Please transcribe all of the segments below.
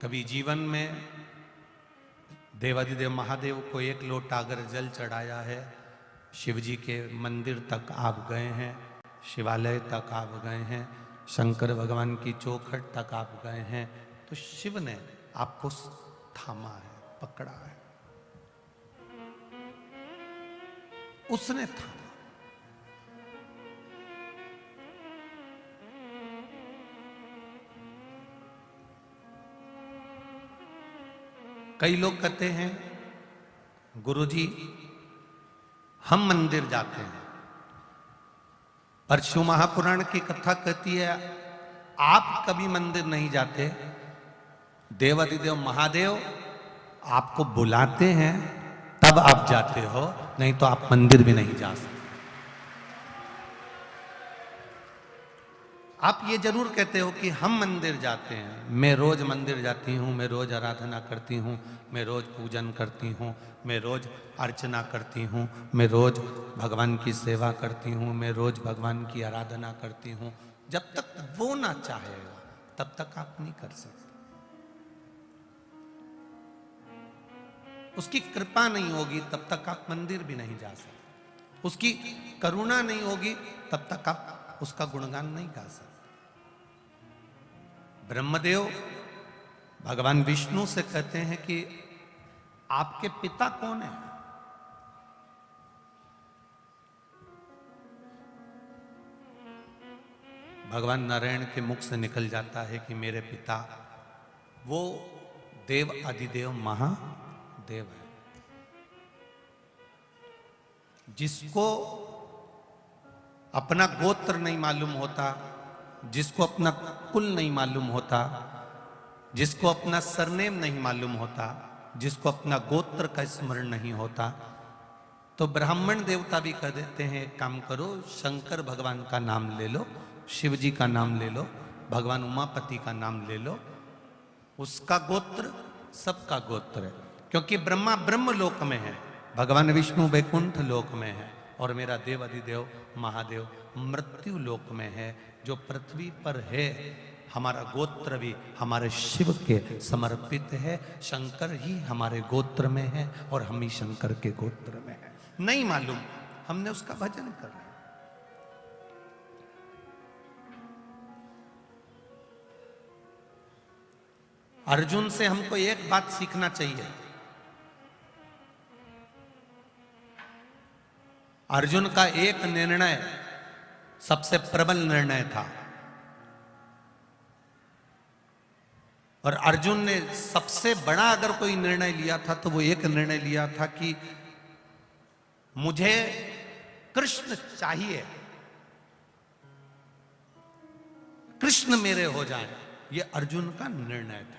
कभी जीवन में देवाधिदेव महादेव को एक लोटा अगर जल चढ़ाया है, शिव जी के मंदिर तक आप गए हैं, शिवालय तक आप गए हैं, शंकर भगवान की चौखट तक आप गए हैं, तो शिव ने आपको थामा है, पकड़ा है, उसने थामा। कई लोग कहते हैं गुरुजी हम मंदिर जाते हैं, पर शिव महापुराण की कथा कहती है आप कभी मंदिर नहीं जाते, देवाधिदेव महादेव आपको बुलाते हैं तब आप जाते हो, नहीं तो आप मंदिर भी नहीं जा सकते। आप ये जरूर कहते हो कि हम मंदिर जाते हैं, मैं रोज मंदिर जाती हूँ, मैं रोज आराधना करती हूँ, मैं रोज पूजन करती हूँ, मैं रोज अर्चना करती हूँ, मैं रोज भगवान की सेवा करती हूँ, मैं रोज भगवान की आराधना करती हूँ। जब तक वो ना चाहेगा तब तक आप नहीं कर सकते। उसकी कृपा नहीं होगी तब तक आप मंदिर भी नहीं जा सकते। उसकी करुणा नहीं होगी तब तक आप उसका गुणगान नहीं गा सकते। ब्रह्मदेव भगवान विष्णु से कहते हैं कि आपके पिता कौन है? भगवान नारायण के मुख से निकल जाता है कि मेरे पिता वो देव अधिदेव महादेव है, जिसको अपना गोत्र नहीं मालूम होता, जिसको अपना कुल नहीं मालूम होता, जिसको अपना सरनेम नहीं मालूम होता, जिसको अपना गोत्र का स्मरण नहीं होता, तो ब्राह्मण देवता भी कह देते हैं काम करो, शंकर भगवान का नाम ले लो, शिव जी का नाम ले लो, भगवान उमापति का नाम ले लो, उसका गोत्र सबका गोत्र है। क्योंकि ब्रह्मा ब्रह्म लोक में है, भगवान विष्णु वैकुंठ लोक में है, और मेरा देव अधिदेव महादेव मृत्यु लोक में है, जो पृथ्वी पर है। हमारा गोत्र भी हमारे शिव के समर्पित है, शंकर ही हमारे गोत्र में है और हम ही शंकर के गोत्र में है। नहीं मालूम, हमने उसका भजन कर रहे। अर्जुन से हमको एक बात सीखना चाहिए। अर्जुन का एक निर्णय सबसे प्रबल निर्णय था, और अर्जुन ने सबसे बड़ा अगर कोई निर्णय लिया था तो वो एक निर्णय लिया था कि मुझे कृष्ण चाहिए, कृष्ण मेरे हो जाए। ये अर्जुन का निर्णय था।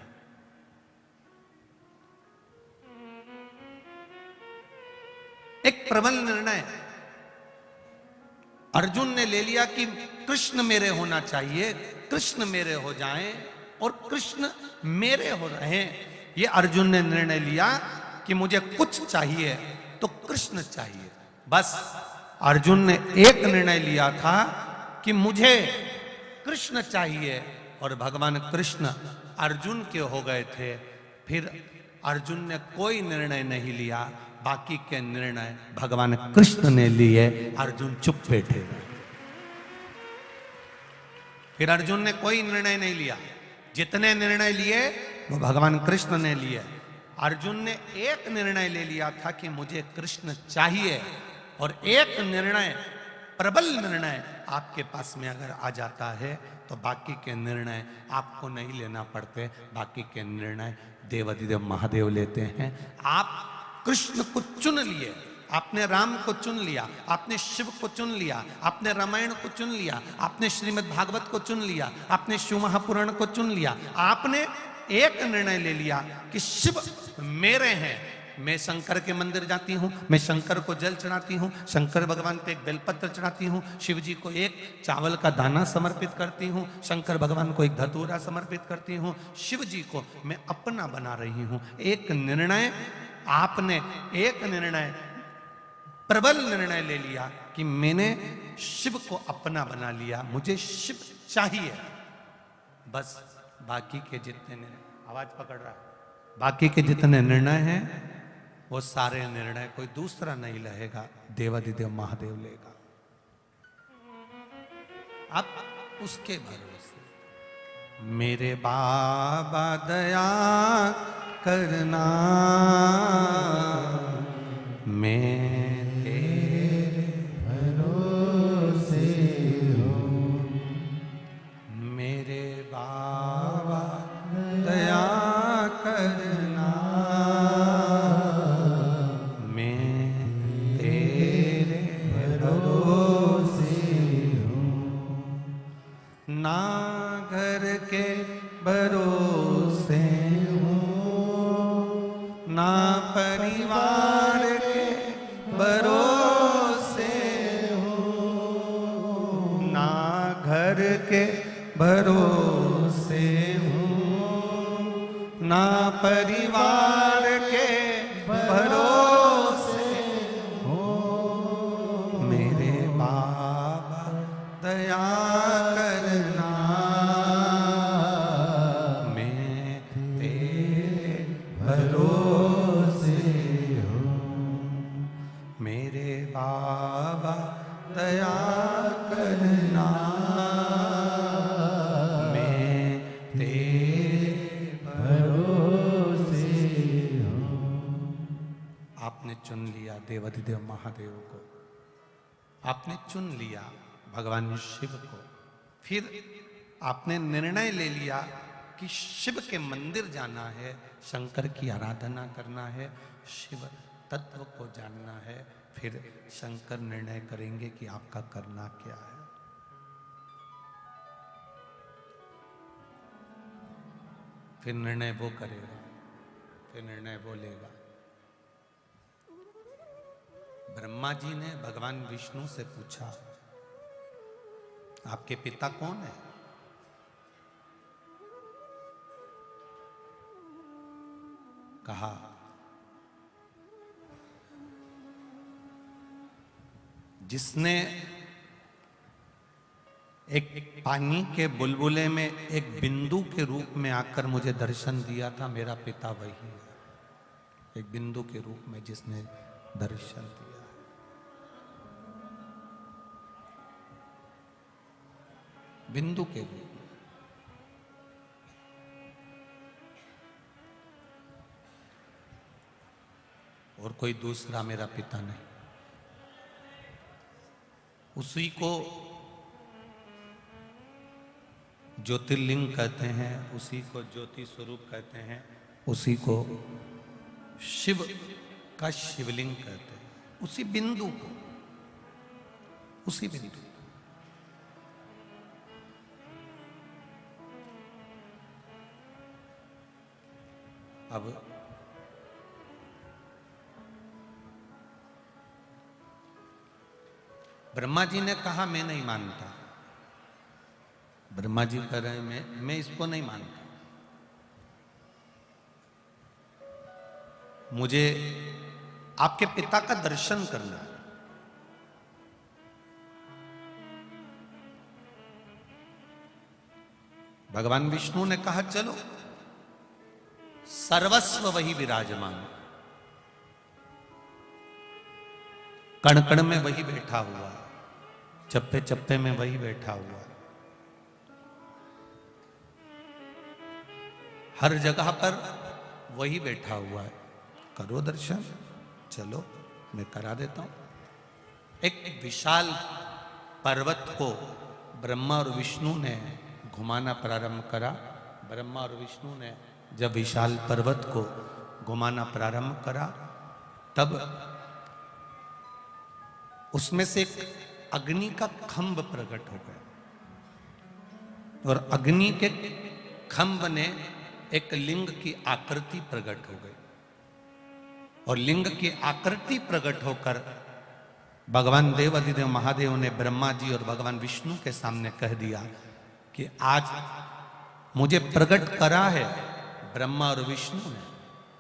एक प्रबल निर्णय अर्जुन ने ले लिया कि कृष्ण मेरे होना चाहिए, कृष्ण मेरे हो जाएं और कृष्ण मेरे हो रहे। ये अर्जुन ने निर्णय लिया कि मुझे कुछ चाहिए तो कृष्ण चाहिए। बस अर्जुन ने एक निर्णय लिया था कि मुझे कृष्ण चाहिए, और भगवान कृष्ण अर्जुन के हो गए थे। फिर अर्जुन ने कोई निर्णय नहीं लिया, बाकी के निर्णय भगवान कृष्ण ने लिए, अर्जुन चुप बैठे। फिर अर्जुन ने कोई निर्णय नहीं लिया, जितने निर्णय लिए वो भगवान कृष्ण ने लिए। अर्जुन ने एक निर्णय ले लिया था कि मुझे कृष्ण चाहिए, और एक निर्णय प्रबल निर्णय आपके पास में अगर आ जाता है तो बाकी के निर्णय आपको नहीं लेना पड़ते, बाकी के निर्णय देवाधिदेव महादेव लेते हैं। आप कृष्ण को चुन लिए, आपने राम को चुन लिया, आपने शिव को चुन लिया, आपने रामायण को चुन लिया, आपने श्रीमद् भागवत को चुन लिया, आपने शिव महापुराण को चुन लिया। आपने एक निर्णय ले लिया कि शिव मेरे हैं, मैं शंकर के मंदिर जाती हूँ, मैं शंकर को जल चढ़ाती हूँ, शंकर भगवान पे एक बेलपत्र चढ़ाती हूँ, शिव जी को एक चावल का दाना समर्पित करती हूँ, शंकर भगवान को एक धतूरा समर्पित करती हूँ, शिव जी को मैं अपना बना रही हूँ। एक निर्णय आपने, एक निर्णय प्रबल निर्णय ले लिया कि मैंने शिव को अपना बना लिया, मुझे शिव चाहिए। बस बाकी के जितने आवाज पकड़ रहा है। बाकी के जितने निर्णय हैं वो सारे निर्णय कोई दूसरा नहीं लेगा, देवाधिदेव महादेव लेगा। अब उसके भरोसे मेरे बाबा दया करना, मैं तेरे भरोसे हूँ। मेरे बाबा दया करना, मैं तेरे भरोसे हूँ। ना घर के भरोसे ना परिवार के भरोसे हूँ, ना घर के भरोसे हूँ, ना परिवार के भरोसे हूँ। मेरे बाबा दया करना, मैं तेरे भरोसे मेरे बाबा दया करना, मैं तेरे भरोसे हूँ। आपने चुन लिया देवाधिदेव महादेव को, आपने चुन लिया भगवान शिव को, फिर आपने निर्णय ले लिया कि शिव के मंदिर जाना है, शंकर की आराधना करना है, शिव तत्व को जानना है। फिर शंकर निर्णय करेंगे कि आपका करना क्या है। फिर निर्णय वो करेगा, फिर निर्णय वो लेगा। ब्रह्मा जी ने भगवान विष्णु से पूछा, आपके पिता कौन है? कहा जिसने एक पानी के बुलबुले में एक बिंदु के रूप में आकर मुझे दर्शन दिया था, मेरा पिता वही है। एक बिंदु के रूप में जिसने दर्शन दिया, बिंदु के रूप में। और कोई दूसरा मेरा पिता नहीं। उसी को ज्योतिर्लिंग कहते हैं, उसी को ज्योति स्वरूप कहते हैं, उसी को शिव का शिवलिंग कहते हैं। उसी बिंदु को, उसी बिंदु। अब ब्रह्मा जी ने कहा मैं नहीं मानता। ब्रह्मा जी कह रहे हैं मैं इसको नहीं मानता, मुझे आपके पिता का दर्शन करना है। भगवान विष्णु ने कहा चलो, सर्वस्व वही विराजमान है, कण कण में वही बैठा हुआ, चप्पे चप्पे में वही बैठा हुआ, हर जगह पर वही बैठा हुआ है। करो दर्शन, चलो मैं करा देता हूं। एक विशाल पर्वत को ब्रह्मा और विष्णु ने घुमाना प्रारंभ करा। ब्रह्मा और विष्णु ने जब विशाल पर्वत को घुमाना प्रारंभ करा, तब उसमें से एक अग्नि का खंभ प्रकट हो गया, और अग्नि के खंभ ने एक लिंग की आकृति प्रकट हो गई, और लिंग की आकृति प्रकट होकर भगवान देवाधिदेव महादेव ने ब्रह्मा जी और भगवान विष्णु के सामने कह दिया कि आज मुझे प्रकट करा है ब्रह्मा और विष्णु ने,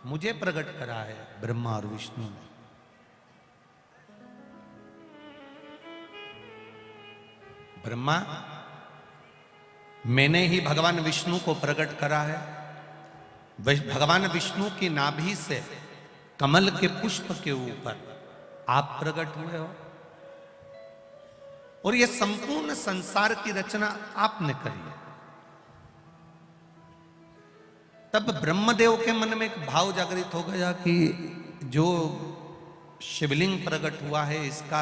मुझे प्रकट करा है ब्रह्मा और विष्णु ने। ब्रह्मा, मैंने ही भगवान विष्णु को प्रकट करा है, भगवान विष्णु की नाभि से कमल के पुष्प के ऊपर आप प्रकट हुए हो और यह संपूर्ण संसार की रचना आपने करी है। तब ब्रह्मदेव के मन में एक भाव जागृत हो गया कि जो शिवलिंग प्रकट हुआ है इसका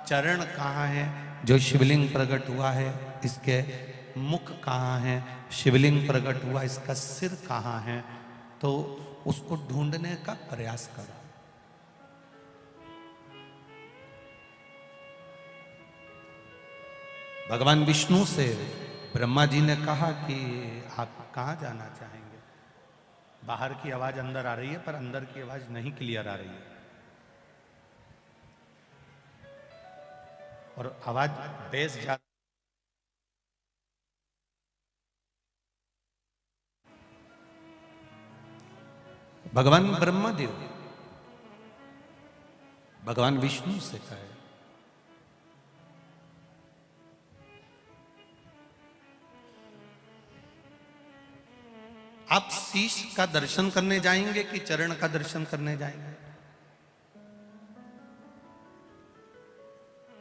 चरण कहाँ है, जो शिवलिंग प्रकट हुआ है इसके मुख कहाँ है, शिवलिंग प्रकट हुआ इसका सिर कहाँ है, तो उसको ढूंढने का प्रयास करा। भगवान विष्णु से ब्रह्मा जी ने कहा कि आप कहाँ जाना चाहेंगे। बाहर की आवाज अंदर आ रही है पर अंदर की आवाज नहीं क्लियर आ रही है और आवाज बेस जा। भगवान ब्रह्मदेव भगवान विष्णु से कहे, आप शीश का दर्शन करने जाएंगे कि चरण का दर्शन करने जाएंगे।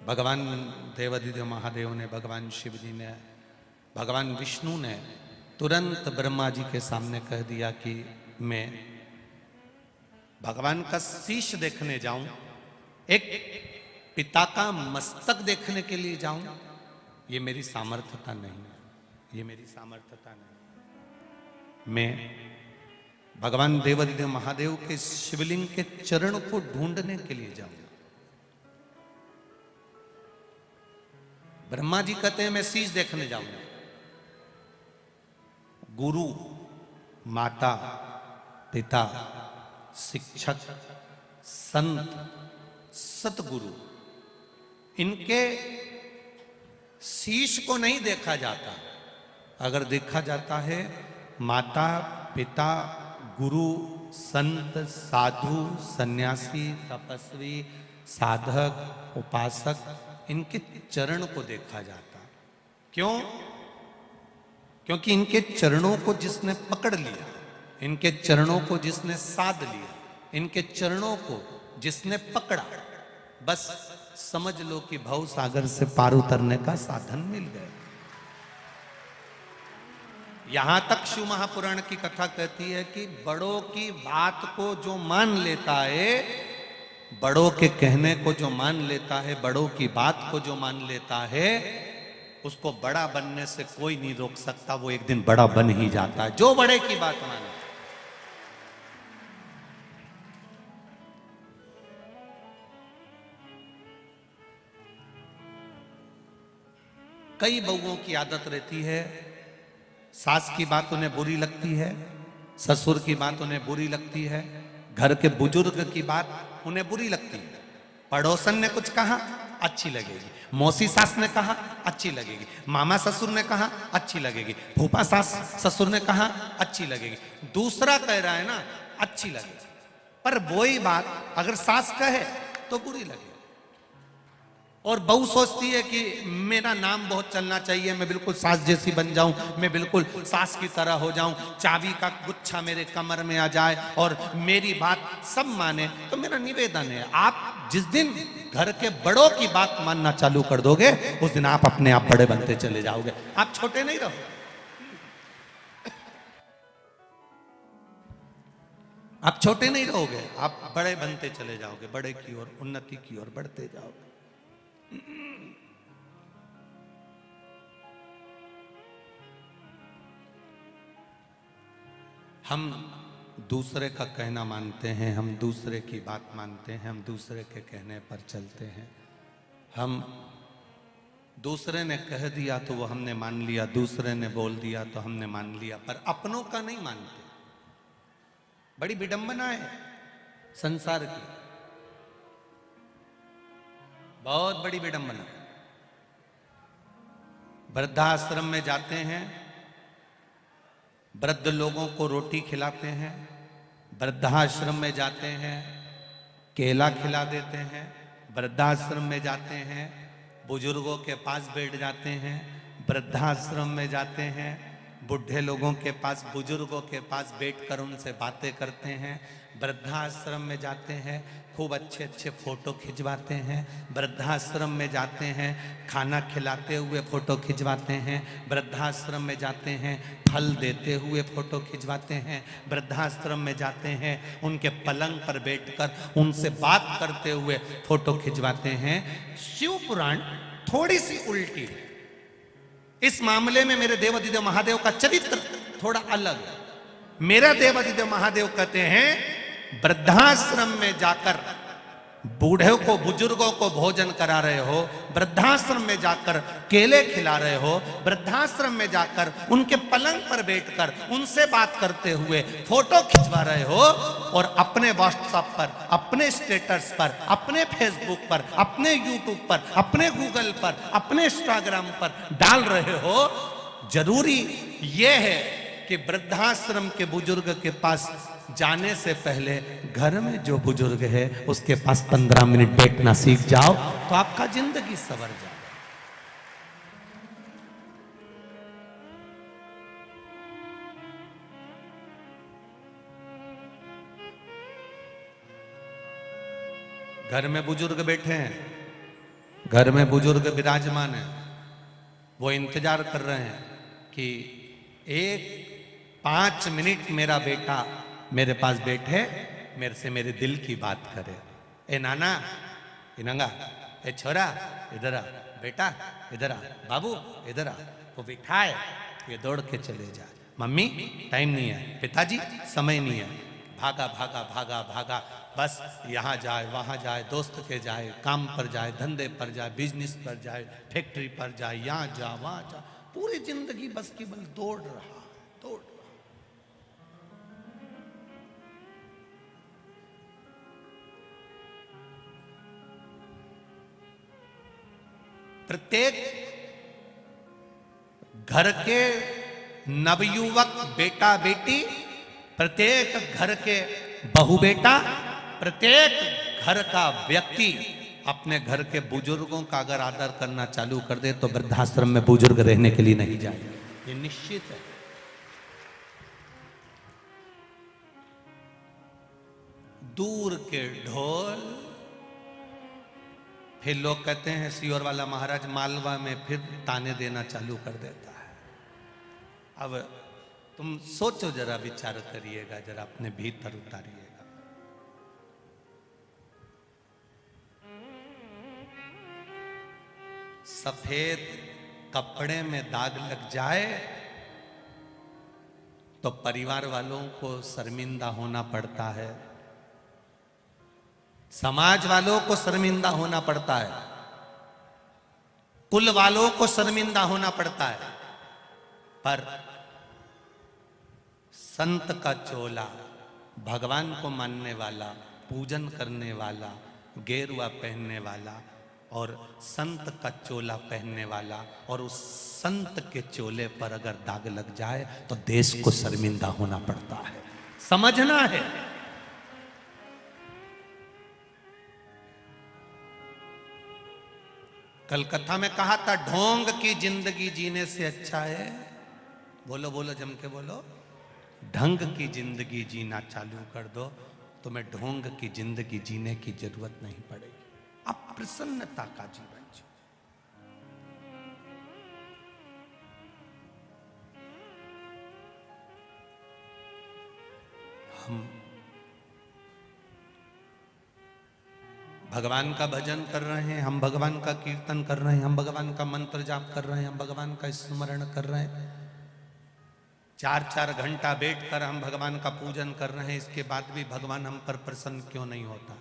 भगवान देवाधिदेव महादेव ने, भगवान शिव जी ने, भगवान विष्णु ने तुरंत ब्रह्मा जी के सामने कह दिया कि मैं भगवान का शीश देखने जाऊं, एक पिता का मस्तक देखने के लिए जाऊं, ये मेरी सामर्थ्यता नहीं है, ये मेरी सामर्थ्यता नहीं। मैं भगवान देवाधिदेव महादेव के शिवलिंग के चरण को ढूंढने के लिए जाऊंगा। ब्रह्मा जी कहते हैं मैं शीश देखने जाऊंगा। गुरु, माता, पिता, शिक्षक, संत, सतगुरु, इनके शीश को नहीं देखा जाता। अगर देखा जाता है माता, पिता, गुरु, संत, साधु, सन्यासी, तपस्वी, साधक, उपासक, इनके चरण को देखा जाता। क्यों? क्योंकि इनके चरणों को जिसने पकड़ लिया, इनके चरणों को जिसने साध लिया, इनके चरणों को जिसने पकड़ा, बस समझ लो कि भव सागर से पार उतरने का साधन मिल गया। यहां तक शिव महापुराण की कथा कहती है कि बड़ों की बात को जो मान लेता है, बड़ों के कहने को जो मान लेता है, बड़ों की बात को जो मान लेता है, उसको बड़ा बनने से कोई नहीं रोक सकता। वो एक दिन बड़ा बन ही जाता है जो बड़े की बात माने। कई बहुओं की आदत रहती है, सास की बात उन्हें बुरी लगती है, ससुर की बात उन्हें बुरी लगती है, घर के बुजुर्ग की बात उन्हें बुरी लगती है, पड़ोसन ने कुछ कहा अच्छी लगेगी, मौसी सास ने कहा अच्छी लगेगी, मामा ससुर ने कहा अच्छी लगेगी, फूफा सास ससुर ने कहा अच्छी लगेगी, दूसरा कह रहा है ना अच्छी लगेगी, पर वही बात अगर सास कहे तो बुरी लगेगी। और बहू सोचती है कि मेरा नाम बहुत चलना चाहिए, मैं बिल्कुल सास जैसी बन जाऊं, मैं बिल्कुल सास की तरह हो जाऊं, चाबी का गुच्छा मेरे कमर में आ जाए और मेरी बात सब माने। तो मेरा निवेदन है, आप जिस दिन घर के बड़ों की बात मानना चालू कर दोगे, उस दिन आप अपने आप बड़े बनते चले जाओगे, आप छोटे नहीं रहोगे। आप छोटे नहीं रहोगे, आप बड़े बनते चले जाओगे, बड़े की ओर, उन्नति की ओर बढ़ते जाओगे। हम दूसरे का कहना मानते हैं, हम दूसरे की बात मानते हैं, हम दूसरे के कहने पर चलते हैं। हम दूसरे ने कह दिया तो वो हमने मान लिया, दूसरे ने बोल दिया तो हमने मान लिया, पर अपनों का नहीं मानते। बड़ी विडंबना है संसार की, बहुत बड़ी विडंबना। वृद्धाश्रम में जाते हैं, वृद्ध लोगों को रोटी खिलाते हैं, वृद्धाश्रम में जाते हैं केला खिला देते हैं, वृद्धाश्रम में जाते हैं बुजुर्गों के पास बैठ जाते हैं, वृद्धाश्रम में जाते हैं बुढ़े लोगों के पास, बुजुर्गों के पास बैठकर उनसे बातें करते हैं। वृद्धाश्रम में जाते हैं, खूब अच्छे अच्छे फोटो खिंचवाते हैं। वृद्धाश्रम में जाते हैं, खाना खिलाते हुए फोटो खिंचवाते हैं। वृद्धाश्रम में जाते हैं, फल देते हुए फोटो खिंचवाते हैं। वृद्धाश्रम में जाते हैं, उनके पलंग पर बैठकर उनसे बात करते हुए फोटो खिंचवाते हैं। शिव पुराण थोड़ी सी उल्टी है इस मामले में। मेरे देवाधिदेव महादेव का चरित्र थोड़ा अलग है। मेरा देवाधिदेव महादेव कहते हैं, वृद्धाश्रम में जाकर बूढ़े को, बुजुर्गों को भोजन करा रहे हो, वृद्धाश्रम में जाकर केले खिला रहे हो, वृद्धाश्रम में जाकर उनके पलंग पर बैठकर उनसे बात करते हुए फोटो खिंचवा रहे हो, और अपने व्हाट्सएप पर, अपने स्टेटस पर, अपने फेसबुक पर, अपने यूट्यूब पर, अपने गूगल पर, अपने इंस्टाग्राम पर डाल रहे हो। जरूरी यह है कि वृद्धाश्रम के बुजुर्ग के पास जाने से पहले घर में जो बुजुर्ग है उसके पास 15 मिनट बैठना सीख जाओ, तो आपका जिंदगी संवर जाए। घर में बुजुर्ग बैठे हैं, घर में बुजुर्ग विराजमान है, वो इंतजार कर रहे हैं कि 5 मिनट मेरा बेटा मेरे पास बैठे, मेरे से मेरे दिल की बात करे। ए नाना, ए नंगा, ए छोरा इधर आ, बेटा इधर आ, बाबू इधर आ। वो बिठाए, ये दौड़ के चले जाए। मम्मी टाइम नहीं है, पिताजी समय नहीं है, भागा भागा भागा भागा, बस यहाँ जाए वहाँ जाए, दोस्त के जाए, काम पर जाए, धंधे पर जाए, बिजनेस पर जाए, फैक्ट्री पर जाए, यहाँ जा वहाँ जा, पूरी जिंदगी बस केवल दौड़ रहा है, दौड़। प्रत्येक घर के नवयुवक बेटा बेटी, प्रत्येक घर के बहू बेटा, प्रत्येक घर का व्यक्ति अपने घर के बुजुर्गों का अगर आदर करना चालू कर दे तो वृद्धाश्रम में बुजुर्ग रहने के लिए नहीं जाए, ये निश्चित है। दूर के ढोल, फिर लोग कहते हैं सियोर वाला महाराज मालवा में फिर ताने देना चालू कर देता है। अब तुम सोचो जरा, विचार करिएगा जरा, अपने भीतर उतारिएगा। सफेद कपड़े में दाग लग जाए तो परिवार वालों को शर्मिंदा होना पड़ता है, समाज वालों को शर्मिंदा होना पड़ता है, कुल वालों को शर्मिंदा होना पड़ता है। पर संत का चोला, भगवान को मानने वाला, पूजन करने वाला, गेरुआ पहनने वाला और संत का चोला पहनने वाला, और उस संत के चोले पर अगर दाग लग जाए तो देश को शर्मिंदा होना पड़ता है, समझना है। कल कथा में कहा था, ढोंग की जिंदगी जीने से अच्छा है, बोलो बोलो जम के बोलो, ढंग की जिंदगी जीना चालू कर दो, तुम्हें ढोंग की जिंदगी जीने की जरूरत नहीं पड़ेगी। अब प्रसन्नता का जीवन जी। हम भगवान का भजन कर रहे हैं, हम भगवान का कीर्तन कर रहे हैं, हम भगवान का मंत्र जाप कर रहे हैं, हम भगवान का स्मरण कर रहे हैं, 4-4 घंटा बैठकर हम भगवान का पूजन कर रहे हैं, इसके बाद भी भगवान हम पर प्रसन्न क्यों नहीं होता?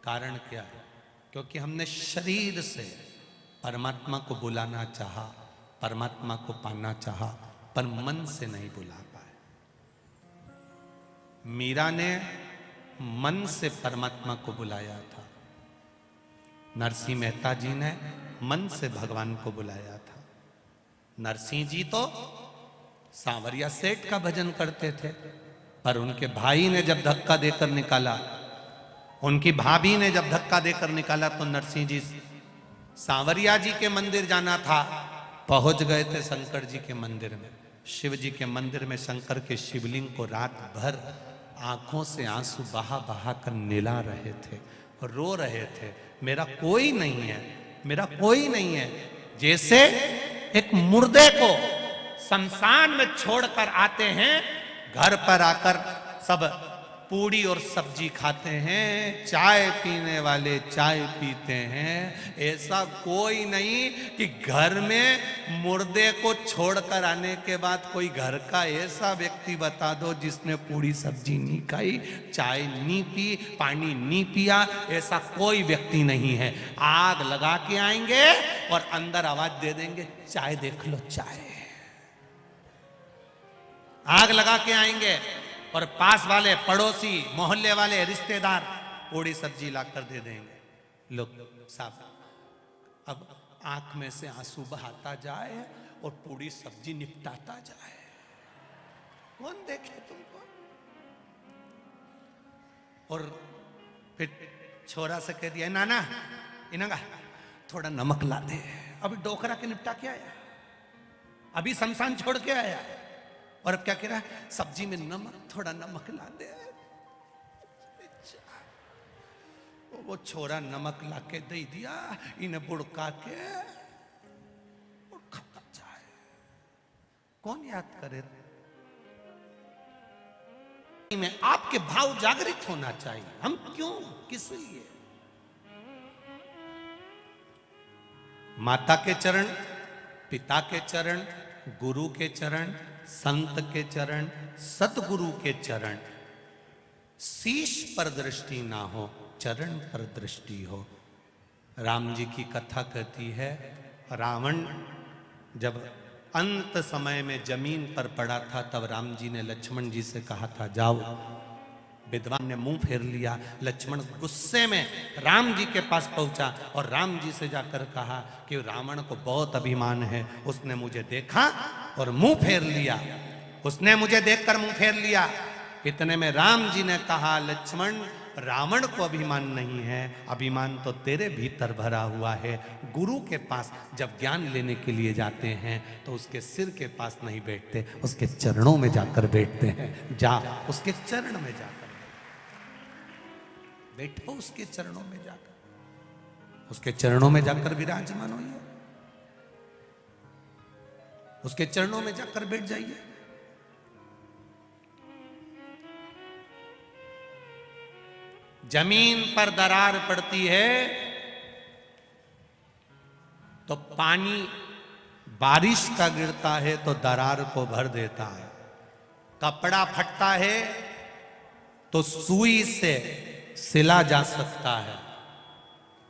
कारण क्या है? क्योंकि हमने शरीर से परमात्मा को बुलाना चाहा, परमात्मा को पाना चाहा, पर मन से नहीं बुला पाए। मीरा ने मन से परमात्मा को बुलाया था, नरसिंह मेहता जी ने मन से भगवान को बुलाया था। नरसिंह जी तो सांवरिया सेठ का भजन करते थे, पर उनके भाई ने जब धक्का देकर निकाला, उनकी भाभी ने जब धक्का देकर निकाला, तो नरसिंह जी सांवरिया जी के मंदिर जाना था, पहुंच गए थे शंकर जी के मंदिर में। शिव जी के मंदिर में शंकर के शिवलिंग को रात भर आंखों से आंसू बहा बहा कर निला रहे थे और रो रहे थे, मेरा कोई नहीं है, मेरा कोई नहीं है। जैसे एक मुर्दे को शमशान में छोड़कर आते हैं, घर पर आकर सब पूड़ी और सब्जी खाते हैं, चाय पीने वाले चाय पीते हैं। ऐसा कोई नहीं कि घर में मुर्दे को छोड़कर आने के बाद कोई घर का ऐसा व्यक्ति बता दो जिसने पूड़ी सब्जी नहीं खाई, चाय नहीं पी, पानी नहीं पिया। ऐसा कोई व्यक्ति नहीं है। आग लगा के आएंगे और अंदर आवाज दे देंगे, चाय देख लो चाय। आग लगा के आएंगे और पास वाले पड़ोसी मोहल्ले वाले रिश्तेदार पूड़ी सब्जी लाकर दे देंगे। लोग साहब अब आंख में से आंसू बहाता जाए और पूड़ी सब्जी निपटाता जाए। कौन देखे तुमको? और फिर छोरा से कह दिया, नाना इनगा थोड़ा नमक ला दे। अभी डोकरा के निपटा के आया, अभी शमशान छोड़ के आया और अब क्या कह रहा है, सब्जी में नमक, थोड़ा नमक ला दे। वो छोरा नमक ला के दे दिया, इन्हें बुड़का के और खाता जाए। कौन याद करे? में आपके भाव जागृत होना चाहिए। हम क्यों, किस लिए? माता के चरण, पिता के चरण, गुरु के चरण, संत के चरण, सतगुरु के चरण, शीश पर दृष्टि ना हो, चरण पर दृष्टि हो। राम जी की कथा कहती है, रावण जब अंत समय में जमीन पर पड़ा था तब राम जी ने लक्ष्मण जी से कहा था जाओ। विद्वान ने मुंह फेर लिया। लक्ष्मण गुस्से में राम जी के पास पहुंचा और राम जी से जाकर कहा कि रावण को बहुत अभिमान है, उसने मुझे देखा और मुंह फेर लिया, उसने मुझे देखकर मुंह फेर लिया। इतने में राम जी ने कहा, लक्ष्मण रावण को अभिमान नहीं है, अभिमान तो तेरे भीतर भरा हुआ है। गुरु के पास जब ज्ञान लेने के लिए जाते हैं तो उसके सिर के पास नहीं बैठते, उसके चरणों में जाकर बैठते हैं। जा उसके चरण में जाकर बैठो, उसके चरणों में जाकर, उसके चरणों में जाकर विराजमान होइए, उसके चरणों में जाकर बैठ जाइए। जमीन पर दरार पड़ती है तो पानी बारिश का गिरता है तो दरार को भर देता है। कपड़ा फटता है तो सुई से सिला जा सकता है।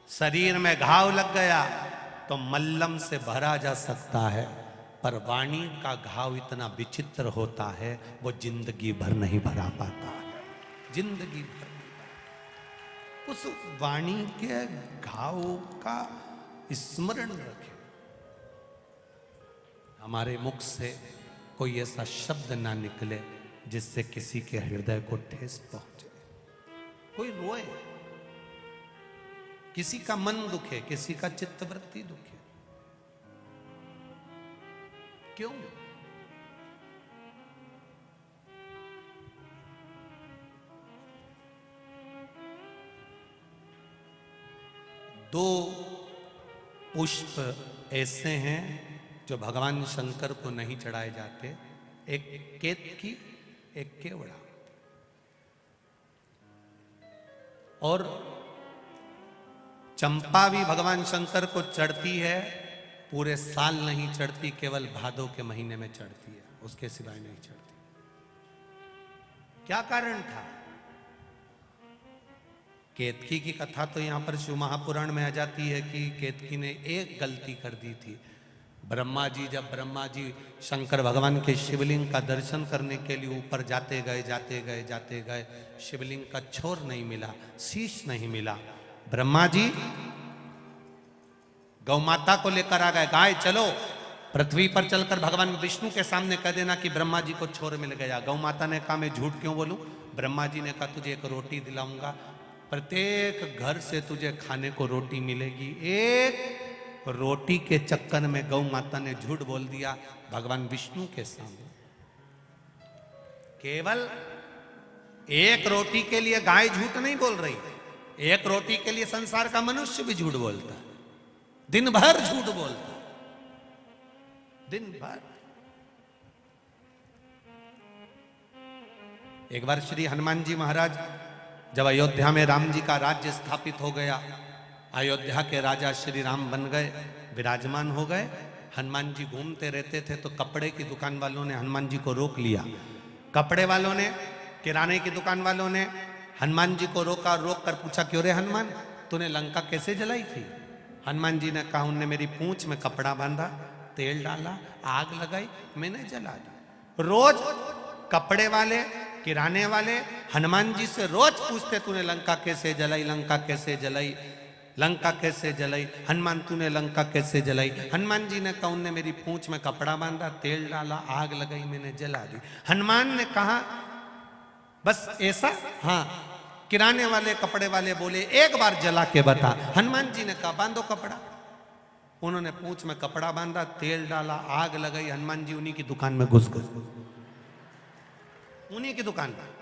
शरीर में घाव लग गया तो मल्लम से भरा जा सकता है। पर वाणी का घाव इतना विचित्र होता है, वो जिंदगी भर नहीं भरा पाता है। जिंदगी भर उस वाणी के घाव का स्मरण रखें। हमारे मुख से कोई ऐसा शब्द ना निकले जिससे किसी के हृदय को ठेस पहुंचे, कोई रोए, किसी का मन दुखे, किसी का चित्तवृत्ति दुखे। क्यों? दो पुष्प ऐसे हैं जो भगवान शंकर को नहीं चढ़ाए जाते, एक केतकी, एक केवड़ा। और चंपा भी भगवान शंकर को चढ़ती है, पूरे साल नहीं चढ़ती, केवल भादों के महीने में चढ़ती है, उसके सिवाय नहीं चढ़ती। क्या कारण था? केतकी की कथा तो यहां पर शिव महापुराण में आ जाती है कि केतकी ने एक गलती कर दी थी। ब्रह्मा जी शंकर भगवान के शिवलिंग का दर्शन करने के लिए ऊपर जाते गए, शिवलिंग का छोर नहीं मिला, शीश नहीं मिला। ब्रह्मा जी गौ माता को लेकर आ गए, गाय चलो पृथ्वी पर चलकर भगवान विष्णु के सामने कह देना कि ब्रह्मा जी को छोर मिल गया। गौ माता ने कहा मैं झूठ क्यों बोलूं? ब्रह्मा जी ने कहा तुझे एक रोटी दिलाऊंगा, प्रत्येक घर से तुझे खाने को रोटी मिलेगी। एक रोटी के चक्कर में गौ माता ने झूठ बोल दिया भगवान विष्णु के सामने। केवल एक रोटी के लिए गाय झूठ नहीं बोल रही, एक रोटी के लिए संसार का मनुष्य भी झूठ बोलता है, दिन भर झूठ बोलता है, दिन भर। एक बार श्री हनुमान जी महाराज जब अयोध्या में राम जी का राज्य स्थापित हो गया, अयोध्या के राजा श्री राम बन गए, विराजमान हो गए, हनुमान जी घूमते रहते थे तो कपड़े की दुकान वालों ने हनुमान जी को रोक लिया। कपड़े वालों ने, किराने की दुकान वालों ने हनुमान जी को रोका, रोक कर पूछा, क्यों रे हनुमान, तूने लंका कैसे जलाई थी? हनुमान जी ने कहा, उनने मेरी पूंछ में कपड़ा बांधा, तेल डाला, आग लगाई, मैंने जला दी। रोज कपड़े वाले, किराने वाले हनुमान जी से रोज पूछते, तूने लंका कैसे जलाई, लंका कैसे जलाई, लंका कैसे जलाई, हनुमान तूने लंका कैसे जलाई? हनुमान जी ने कहा, उनने मेरी पूंछ में कपड़ा बांधा, तेल डाला, आग लगाई, मैंने जला दी। हनुमान ने कहा, बस ऐसा? हाँ। किराने वाले, कपड़े वाले बोले, एक बार जला के बता। हनुमान जी ने कहा, बांधो कपड़ा। उन्होंने पूंछ में कपड़ा बांधा, तेल डाला, आग लगाई, हनुमान जी उन्हीं की दुकान में घुस गए, उन्हीं की दुकान में।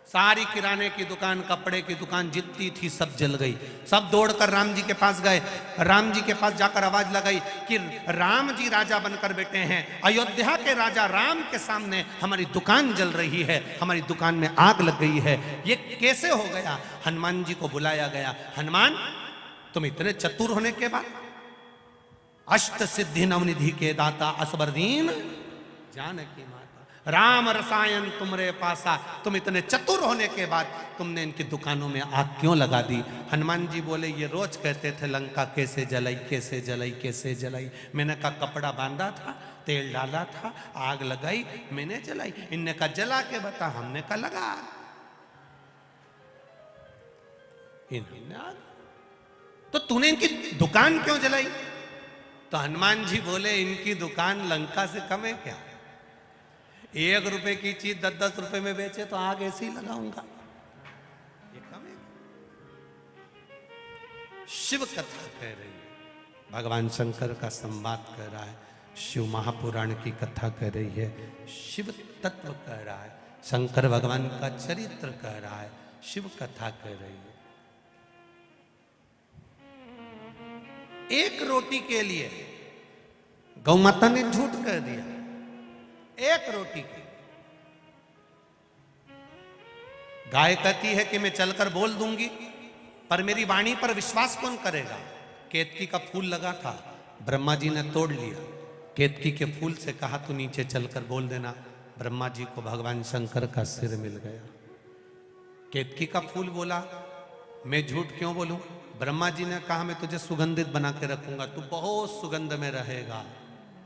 सारी किराने की दुकान, कपड़े की दुकान जितनी थी सब जल गई। सब दौड़कर राम जी के पास गए, राम जी के पास जाकर आवाज लगाई कि राम जी राजा बनकर बैठे हैं, अयोध्या के राजा राम के सामने हमारी दुकान जल रही है, हमारी दुकान में आग लग गई है, ये कैसे हो गया? हनुमान जी को बुलाया गया। हनुमान, तुम इतने चतुर होने के बाद, अष्ट सिद्धि नवनिधि के दाता, असबर दीन जानकी माता, राम रसायन तुमरे पासा, तुम इतने चतुर होने के बाद तुमने इनकी दुकानों में आग क्यों लगा दी? हनुमान जी बोले, ये रोज कहते थे लंका कैसे जलाई, कैसे जलाई, कैसे जलाई। मैंने कहा, कपड़ा बांधा था, तेल डाला था, आग लगाई, मैंने जलाई। इनने कहा, जला के बता, हमने कहा, लगा। तो तूने इनकी दुकान क्यों जलाई? तो हनुमान जी बोले, इनकी दुकान लंका से कम है क्या? 1 रुपए की चीज 10-10 रुपए में बेचे तो आग ऐसे ही लगाऊंगा, ये कम है? शिव कथा कह रही है, भगवान शंकर का संवाद कर रहा है, शिव महापुराण की कथा कह रही है, शिव तत्व कह रहा है, शंकर भगवान का चरित्र कह रहा है, शिव कथा कह रही है। एक रोटी के लिए गौ माता ने झूठ कह दिया, एक रोटी की। गाय कहती है कि मैं चलकर बोल दूंगी, पर मेरी वाणी पर विश्वास कौन करेगा? केतकी का फूल लगा था, ब्रह्मा जी ने तोड़ लिया। केतकी के फूल से कहा, तू नीचे चलकर बोल देना। ब्रह्मा जी को भगवान शंकर का सिर मिल गया। केतकी का फूल बोला, मैं झूठ क्यों बोलूं? ब्रह्मा जी ने कहा, मैं तुझे सुगंधित बना के रखूंगा, तू बहुत सुगंध में रहेगा,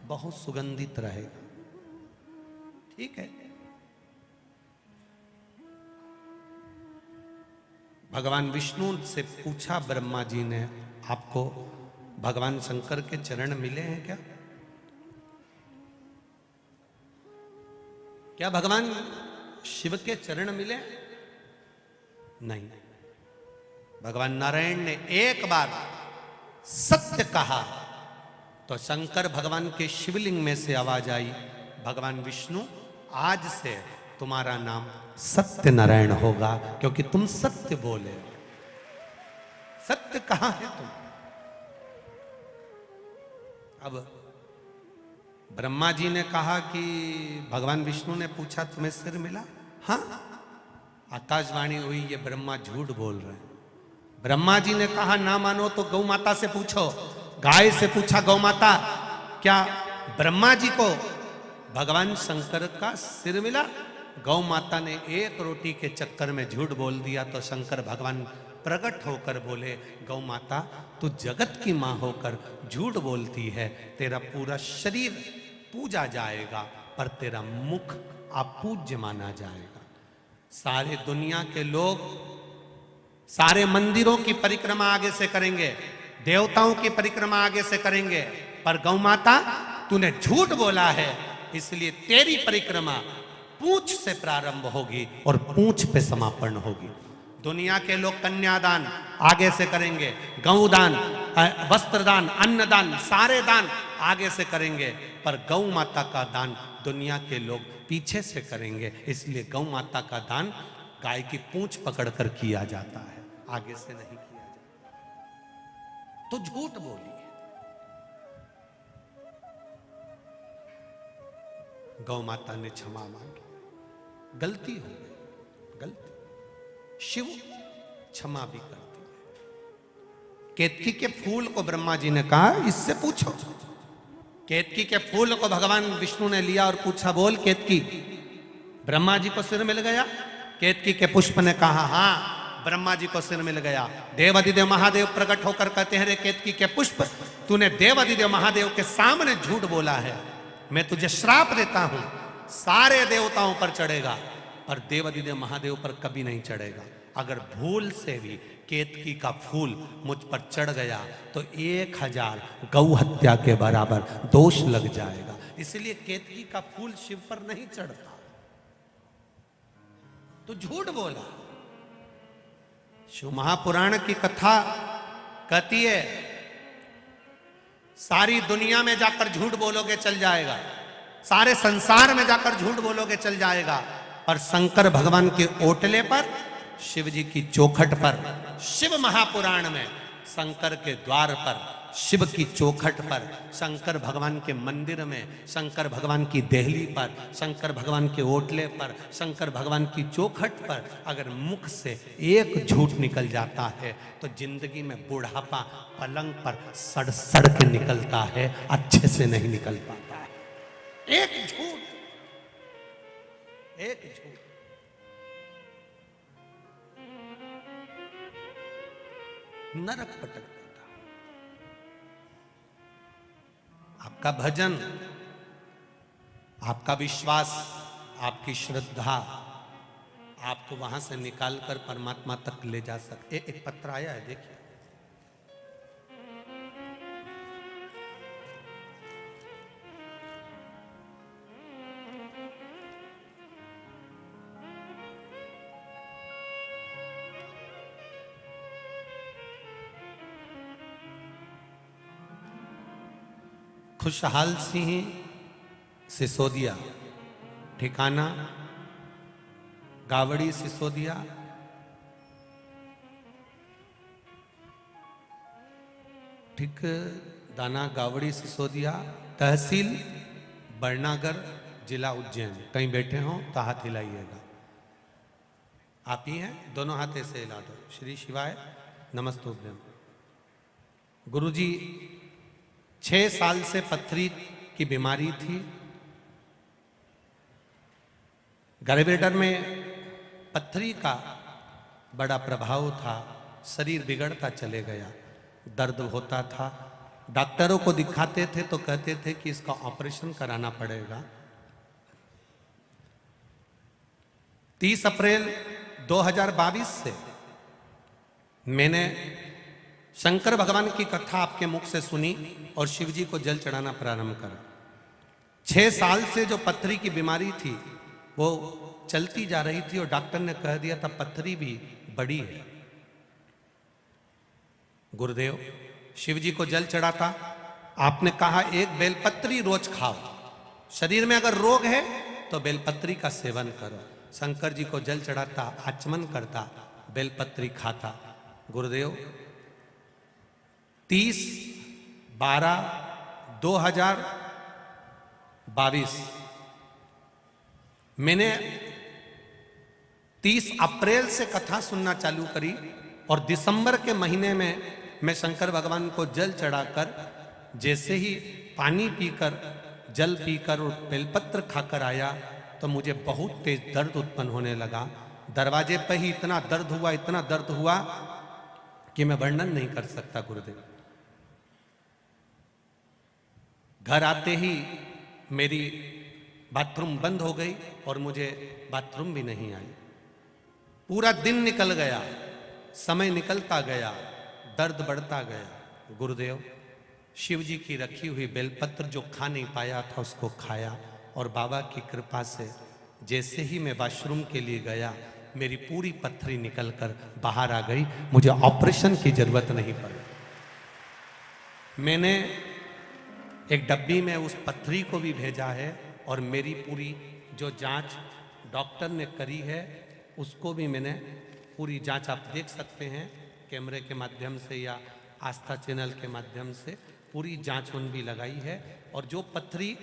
बहुत सुगंधित रहेगा। ठीक है। भगवान विष्णु से पूछा ब्रह्मा जी ने, आपको भगवान शंकर के चरण मिले हैं क्या? क्या भगवान शिव के चरण मिले? नहीं। भगवान नारायण ने एक बार सत्य कहा तो शंकर भगवान के शिवलिंग में से आवाज आई, भगवान विष्णु, आज से तुम्हारा नाम सत्य नारायण होगा, क्योंकि तुम सत्य बोले। सत्य कहां है तुम? अब ब्रह्मा जी ने कहा कि भगवान विष्णु ने पूछा, तुम्हें सिर मिला? हाँ। आकाशवाणी हुई, ये ब्रह्मा झूठ बोल रहे हैं। ब्रह्मा जी ने कहा, ना मानो तो गौ माता से पूछो। गाय से पूछा, गौ माता, क्या ब्रह्मा जी को भगवान शंकर का सिर मिला? गौ माता ने एक रोटी के चक्कर में झूठ बोल दिया तो शंकर भगवान प्रकट होकर बोले, गौ माता, तू जगत की मां होकर झूठ बोलती है, तेरा पूरा शरीर पूजा जाएगा पर तेरा मुख अपूज्य माना जाएगा। सारे दुनिया के लोग सारे मंदिरों की परिक्रमा आगे से करेंगे, देवताओं की परिक्रमा आगे से करेंगे, पर गौ माता तूने झूठ बोला है, इसलिए तेरी परिक्रमा पूंछ से प्रारंभ होगी और पूंछ पे समापन होगी। दुनिया के लोग कन्यादान आगे से करेंगे, गौदान, वस्त्रदान, अन्नदान, सारे दान आगे से करेंगे, पर गौ माता का दान दुनिया के लोग पीछे से करेंगे, इसलिए गौ माता का दान गाय की पूंछ पकड़कर किया जाता है, आगे से नहीं किया जाता। तो झूठ बोलिए। गौ माता ने क्षमा मांगी, गलती हो गई, गलती। शिव क्षमा भी करती है। केतकी के फूल को ब्रह्मा जी ने कहा इससे पूछो। केतकी के फूल को भगवान विष्णु ने लिया और पूछा, बोल केतकी, ब्रह्मा जी को सिर मिल गया? केतकी के पुष्प ने कहा हाँ, ब्रह्मा जी को सिर मिल गया। देवाधिदेव महादेव प्रकट होकर कहते हैं, रे केतकी के पुष्प, तूने देवाधिदेव महादेव के सामने झूठ बोला है, मैं तुझे श्राप देता हूं, सारे देवताओं पर चढ़ेगा और देवाधिदेव महादेव पर कभी नहीं चढ़ेगा। अगर भूल से भी केतकी का फूल मुझ पर चढ़ गया तो 1000 गौ हत्या के बराबर दोष लग जाएगा। इसलिए केतकी का फूल शिव पर नहीं चढ़ता। तो झूठ बोला। शिव महापुराण की कथा कहती है, सारी दुनिया में जाकर झूठ बोलोगे चल जाएगा, सारे संसार में जाकर झूठ बोलोगे चल जाएगा, और शंकर भगवान के ओटले पर, शिव जी की चौखट पर, शिव महापुराण में शंकर के द्वार पर, शिव की चौखट पर, शंकर भगवान के मंदिर में, शंकर भगवान की देहली पर, शंकर भगवान के ओटले पर, शंकर भगवान की चौखट पर अगर मुख से एक झूठ निकल जाता है तो जिंदगी में बुढ़ापा पलंग पर सड़ सड़ के निकलता है, अच्छे से नहीं निकल पाता है। एक झूठ, एक झूठ नरक पटक देता। आपका भजन, आपका विश्वास, आपकी श्रद्धा आपको वहां से निकालकर परमात्मा तक ले जा सकते। एक पत्र आया है, देखिए। खुशहाल सिंह सिसोदिया, ठिकाना गावड़ी सिसोदिया, ठीक दाना गावड़ी सिसोदिया, तहसील बरनागर, जिला उज्जैन। कहीं बैठे हो तो हाथ हिलाइएगा। आप ही हैं, दोनों हाथे से हिला दो। श्री शिवाय नमस्तुभ्यम। गुरुजी 6 साल से पथरी की बीमारी थी। गर्भेडर में पथरी का बड़ा प्रभाव था, शरीर बिगड़ता चले गया, दर्द होता था। डॉक्टरों को दिखाते थे तो कहते थे कि इसका ऑपरेशन कराना पड़ेगा। 30 अप्रैल 2022 से मैंने शंकर भगवान की कथा आपके मुख से सुनी और शिव जी को जल चढ़ाना प्रारंभ करा। 6 साल से जो पथरी की बीमारी थी वो चलती जा रही थी और डॉक्टर ने कह दिया था पथरी भी बड़ी है। गुरुदेव शिव जी को जल चढ़ाता, आपने कहा एक बेलपत्री रोज खाओ, शरीर में अगर रोग है तो बेलपत्री का सेवन करो। शंकर जी को जल चढ़ाता, आचमन करता, बेलपत्री खाता। गुरुदेव 30/12/2022 मैंने 30 अप्रैल से कथा सुनना चालू करी और दिसंबर के महीने में मैं शंकर भगवान को जल चढ़ाकर जैसे ही पानी पीकर, जल पीकर और बेलपत्र खाकर आया तो मुझे बहुत तेज दर्द उत्पन्न होने लगा। दरवाजे पर ही इतना दर्द हुआ कि मैं वर्णन नहीं कर सकता। गुरुदेव घर आते ही मेरी बाथरूम बंद हो गई और मुझे बाथरूम भी नहीं आई। पूरा दिन निकल गया, समय निकलता गया, दर्द बढ़ता गया। गुरुदेव शिव जी की रखी हुई बेलपत्र जो खा नहीं पाया था उसको खाया और बाबा की कृपा से जैसे ही मैं वॉशरूम के लिए गया मेरी पूरी पथरी निकलकर बाहर आ गई। मुझे ऑपरेशन की जरूरत नहीं पड़ी। मैंने एक डब्बी में उस पथरी को भी भेजा है और मेरी पूरी जो जांच डॉक्टर ने करी है उसको भी मैंने पूरी जांच आप देख सकते हैं कैमरे के माध्यम से या आस्था चैनल के माध्यम से पूरी जांच उन भी लगाई है। और जो पथरी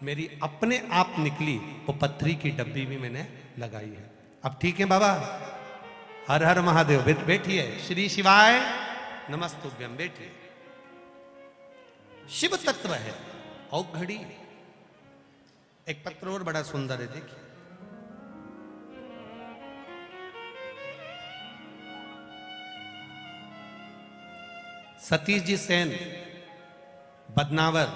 मेरी अपने आप निकली वो पथरी की डब्बी भी मैंने लगाई है। अब ठीक है बाबा, हर हर महादेव। बैठिए, श्री शिवाय नमस्तुभ्यम, बैठिए। शिव तत्व है औघड़ी। एक पत्र और बड़ा सुंदर है, देखिए। सतीश जी सेन, बदनावर।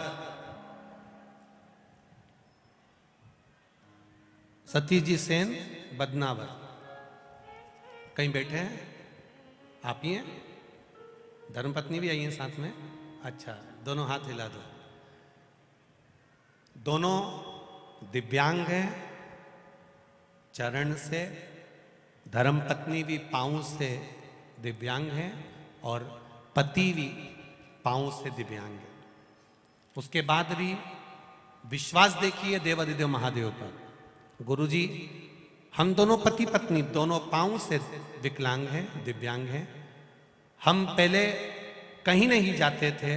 सतीश जी सेन, बदनावर। कहीं बैठे हैं? आप ही हैं? धर्मपत्नी भी आई है साथ में? अच्छा, दोनों हाथ हिला दो। दोनों दिव्यांग हैं चरण से, धर्मपत्नी भी पांव से दिव्यांग हैं और पति भी पांव से दिव्यांग है। उसके बाद भी विश्वास देखिए देवादिदेव महादेव पर। गुरुजी, हम दोनों पति पत्नी दोनों पांव से विकलांग हैं, दिव्यांग हैं। हम पहले कहीं नहीं जाते थे,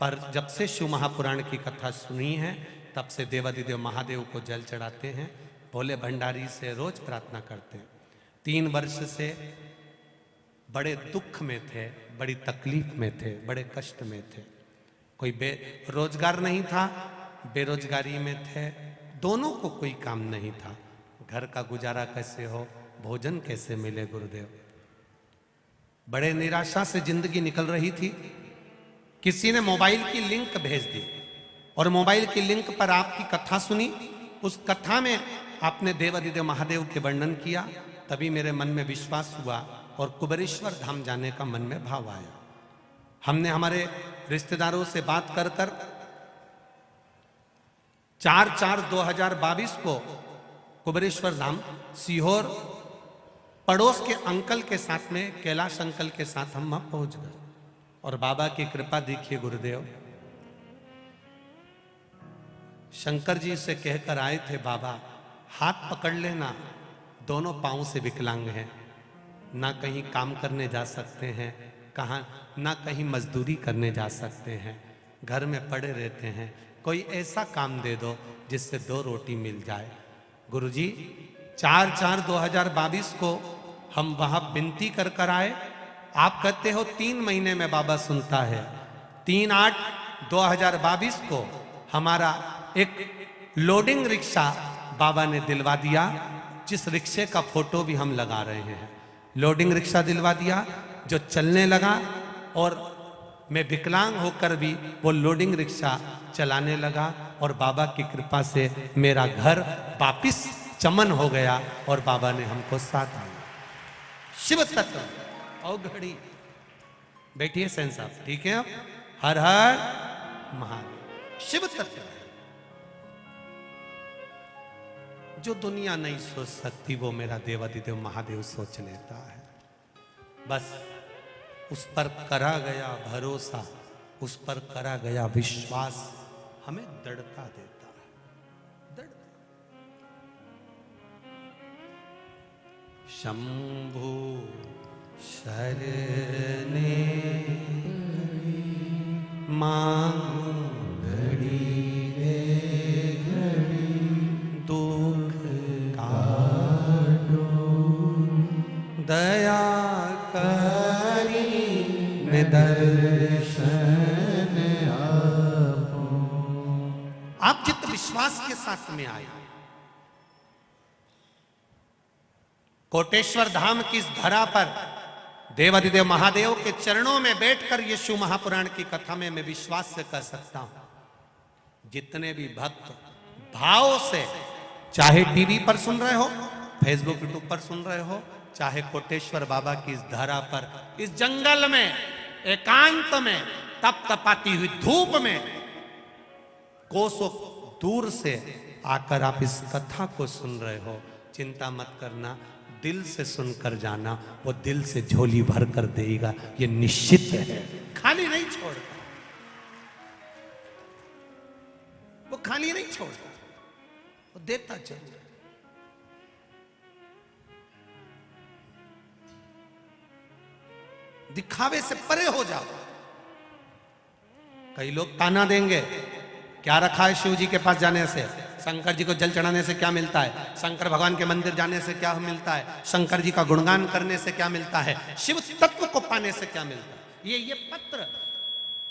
पर जब से शिव महापुराण की कथा सुनी है तब से देवादिदेव महादेव को जल चढ़ाते हैं। भोले भंडारी से रोज प्रार्थना करते हैं। 3 वर्ष से बड़े दुख में थे, बड़ी तकलीफ में थे, बड़े कष्ट में थे। कोई रोजगार नहीं था, बेरोजगारी में थे, दोनों को कोई काम नहीं था। घर का गुजारा कैसे हो, भोजन कैसे मिले गुरुदेव। बड़े निराशा से जिंदगी निकल रही थी। किसी ने मोबाइल की लिंक भेज दी और मोबाइल की लिंक पर आपकी कथा सुनी। उस कथा में आपने देवादिदेव महादेव के वर्णन किया, तभी मेरे मन में विश्वास हुआ और कुबेरेश्वर धाम जाने का मन में भाव आया। हमने हमारे रिश्तेदारों से बात कर 4/4/2022 को कुबेरेश्वर धाम सीहोर पड़ोस के अंकल के साथ में, कैलाश अंकल के साथ हम वहां पहुंच गए। और बाबा की कृपा देखिए गुरुदेव, शंकर जी से कहकर आए थे बाबा हाथ पकड़ लेना, दोनों पांव से विकलांग हैं, ना कहीं काम करने जा सकते हैं, कहाँ ना कहीं मजदूरी करने जा सकते हैं, घर में पड़े रहते हैं, कोई ऐसा काम दे दो जिससे 2 रोटी मिल जाए। गुरुजी, 4/4/2022 को हम वहां विनती कर आए। आप कहते हो 3 महीने में बाबा सुनता है। 3/8/2022 को हमारा एक लोडिंग रिक्शा बाबा ने दिलवा दिया, जिस रिक्शे का फोटो भी हम लगा रहे हैं। लोडिंग रिक्शा दिलवा दिया जो चलने लगा और मैं विकलांग होकर भी वो लोडिंग रिक्शा चलाने लगा। और बाबा की कृपा से मेरा घर वापिस चमन हो गया और बाबा ने हमको साथ दिया। शिव तत्व औघड़ी। बैठिए सेन साहब, ठीक है? आप हर हर महादेव। शिव तत्व जो दुनिया नहीं सोच सकती वो मेरा देवादिदेव महादेव सोच लेता है। बस उस पर करा गया भरोसा, उस पर करा गया विश्वास हमें दृढ़ता देता है। शंभु शरणे मांगो घड़ी रे घड़ी, दुख काटो दया करी दर्शन आपो। आप जित विश्वास के साथ में आए, कोटेश्वर धाम की इस धरा पर देवादिदेव महादेव के चरणों में बैठकर ये शिव महापुराण की कथा में मैं विश्वास से कह सकता हूं, जितने भी भक्त भाव से, चाहे टीवी पर सुन रहे हो, फेसबुक यूट्यूब पर सुन रहे हो, चाहे कोटेश्वर बाबा की इस धरा पर, इस जंगल में एकांत में तप तपाती हुई धूप में कोसों दूर से आकर आप इस कथा को सुन रहे हो, चिंता मत करना, दिल से सुनकर जाना, वो दिल से झोली भर कर देगा, ये निश्चित है। खाली नहीं छोड़ता, वो खाली नहीं छोड़ता। वो देता जरूर है। दिखावे से परे हो जाओ। कई लोग ताना देंगे, क्या रखा है शिव जी के पास जाने से, शंकर जी को जल चढ़ाने से क्या मिलता है, शंकर भगवान के मंदिर जाने से क्या मिलता है, शंकर जी का गुणगान करने से क्या मिलता है, शिव तत्व को पाने से क्या मिलता है। ये पत्र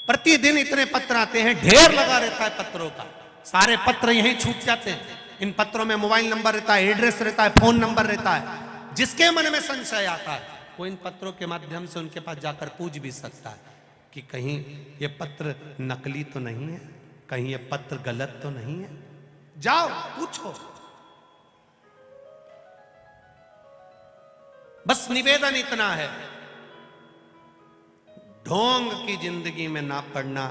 प्रतिदिन इतने पत्र आते हैं, ढेर लगा रहता है पत्रों का, सारे पत्र यहीं छूट जाते हैं। इन पत्रों में मोबाइल नंबर रहता है, एड्रेस रहता है, फोन नंबर रहता है। जिसके मन में संशय आता है वो इन पत्रों के माध्यम से उनके पास जाकर पूछ भी सकता है कि कहीं ये पत्र नकली तो नहीं है, कहीं ये पत्र गलत तो नहीं है। जाओ पूछो। बस निवेदन इतना है, ढोंग की जिंदगी में ना पड़ना,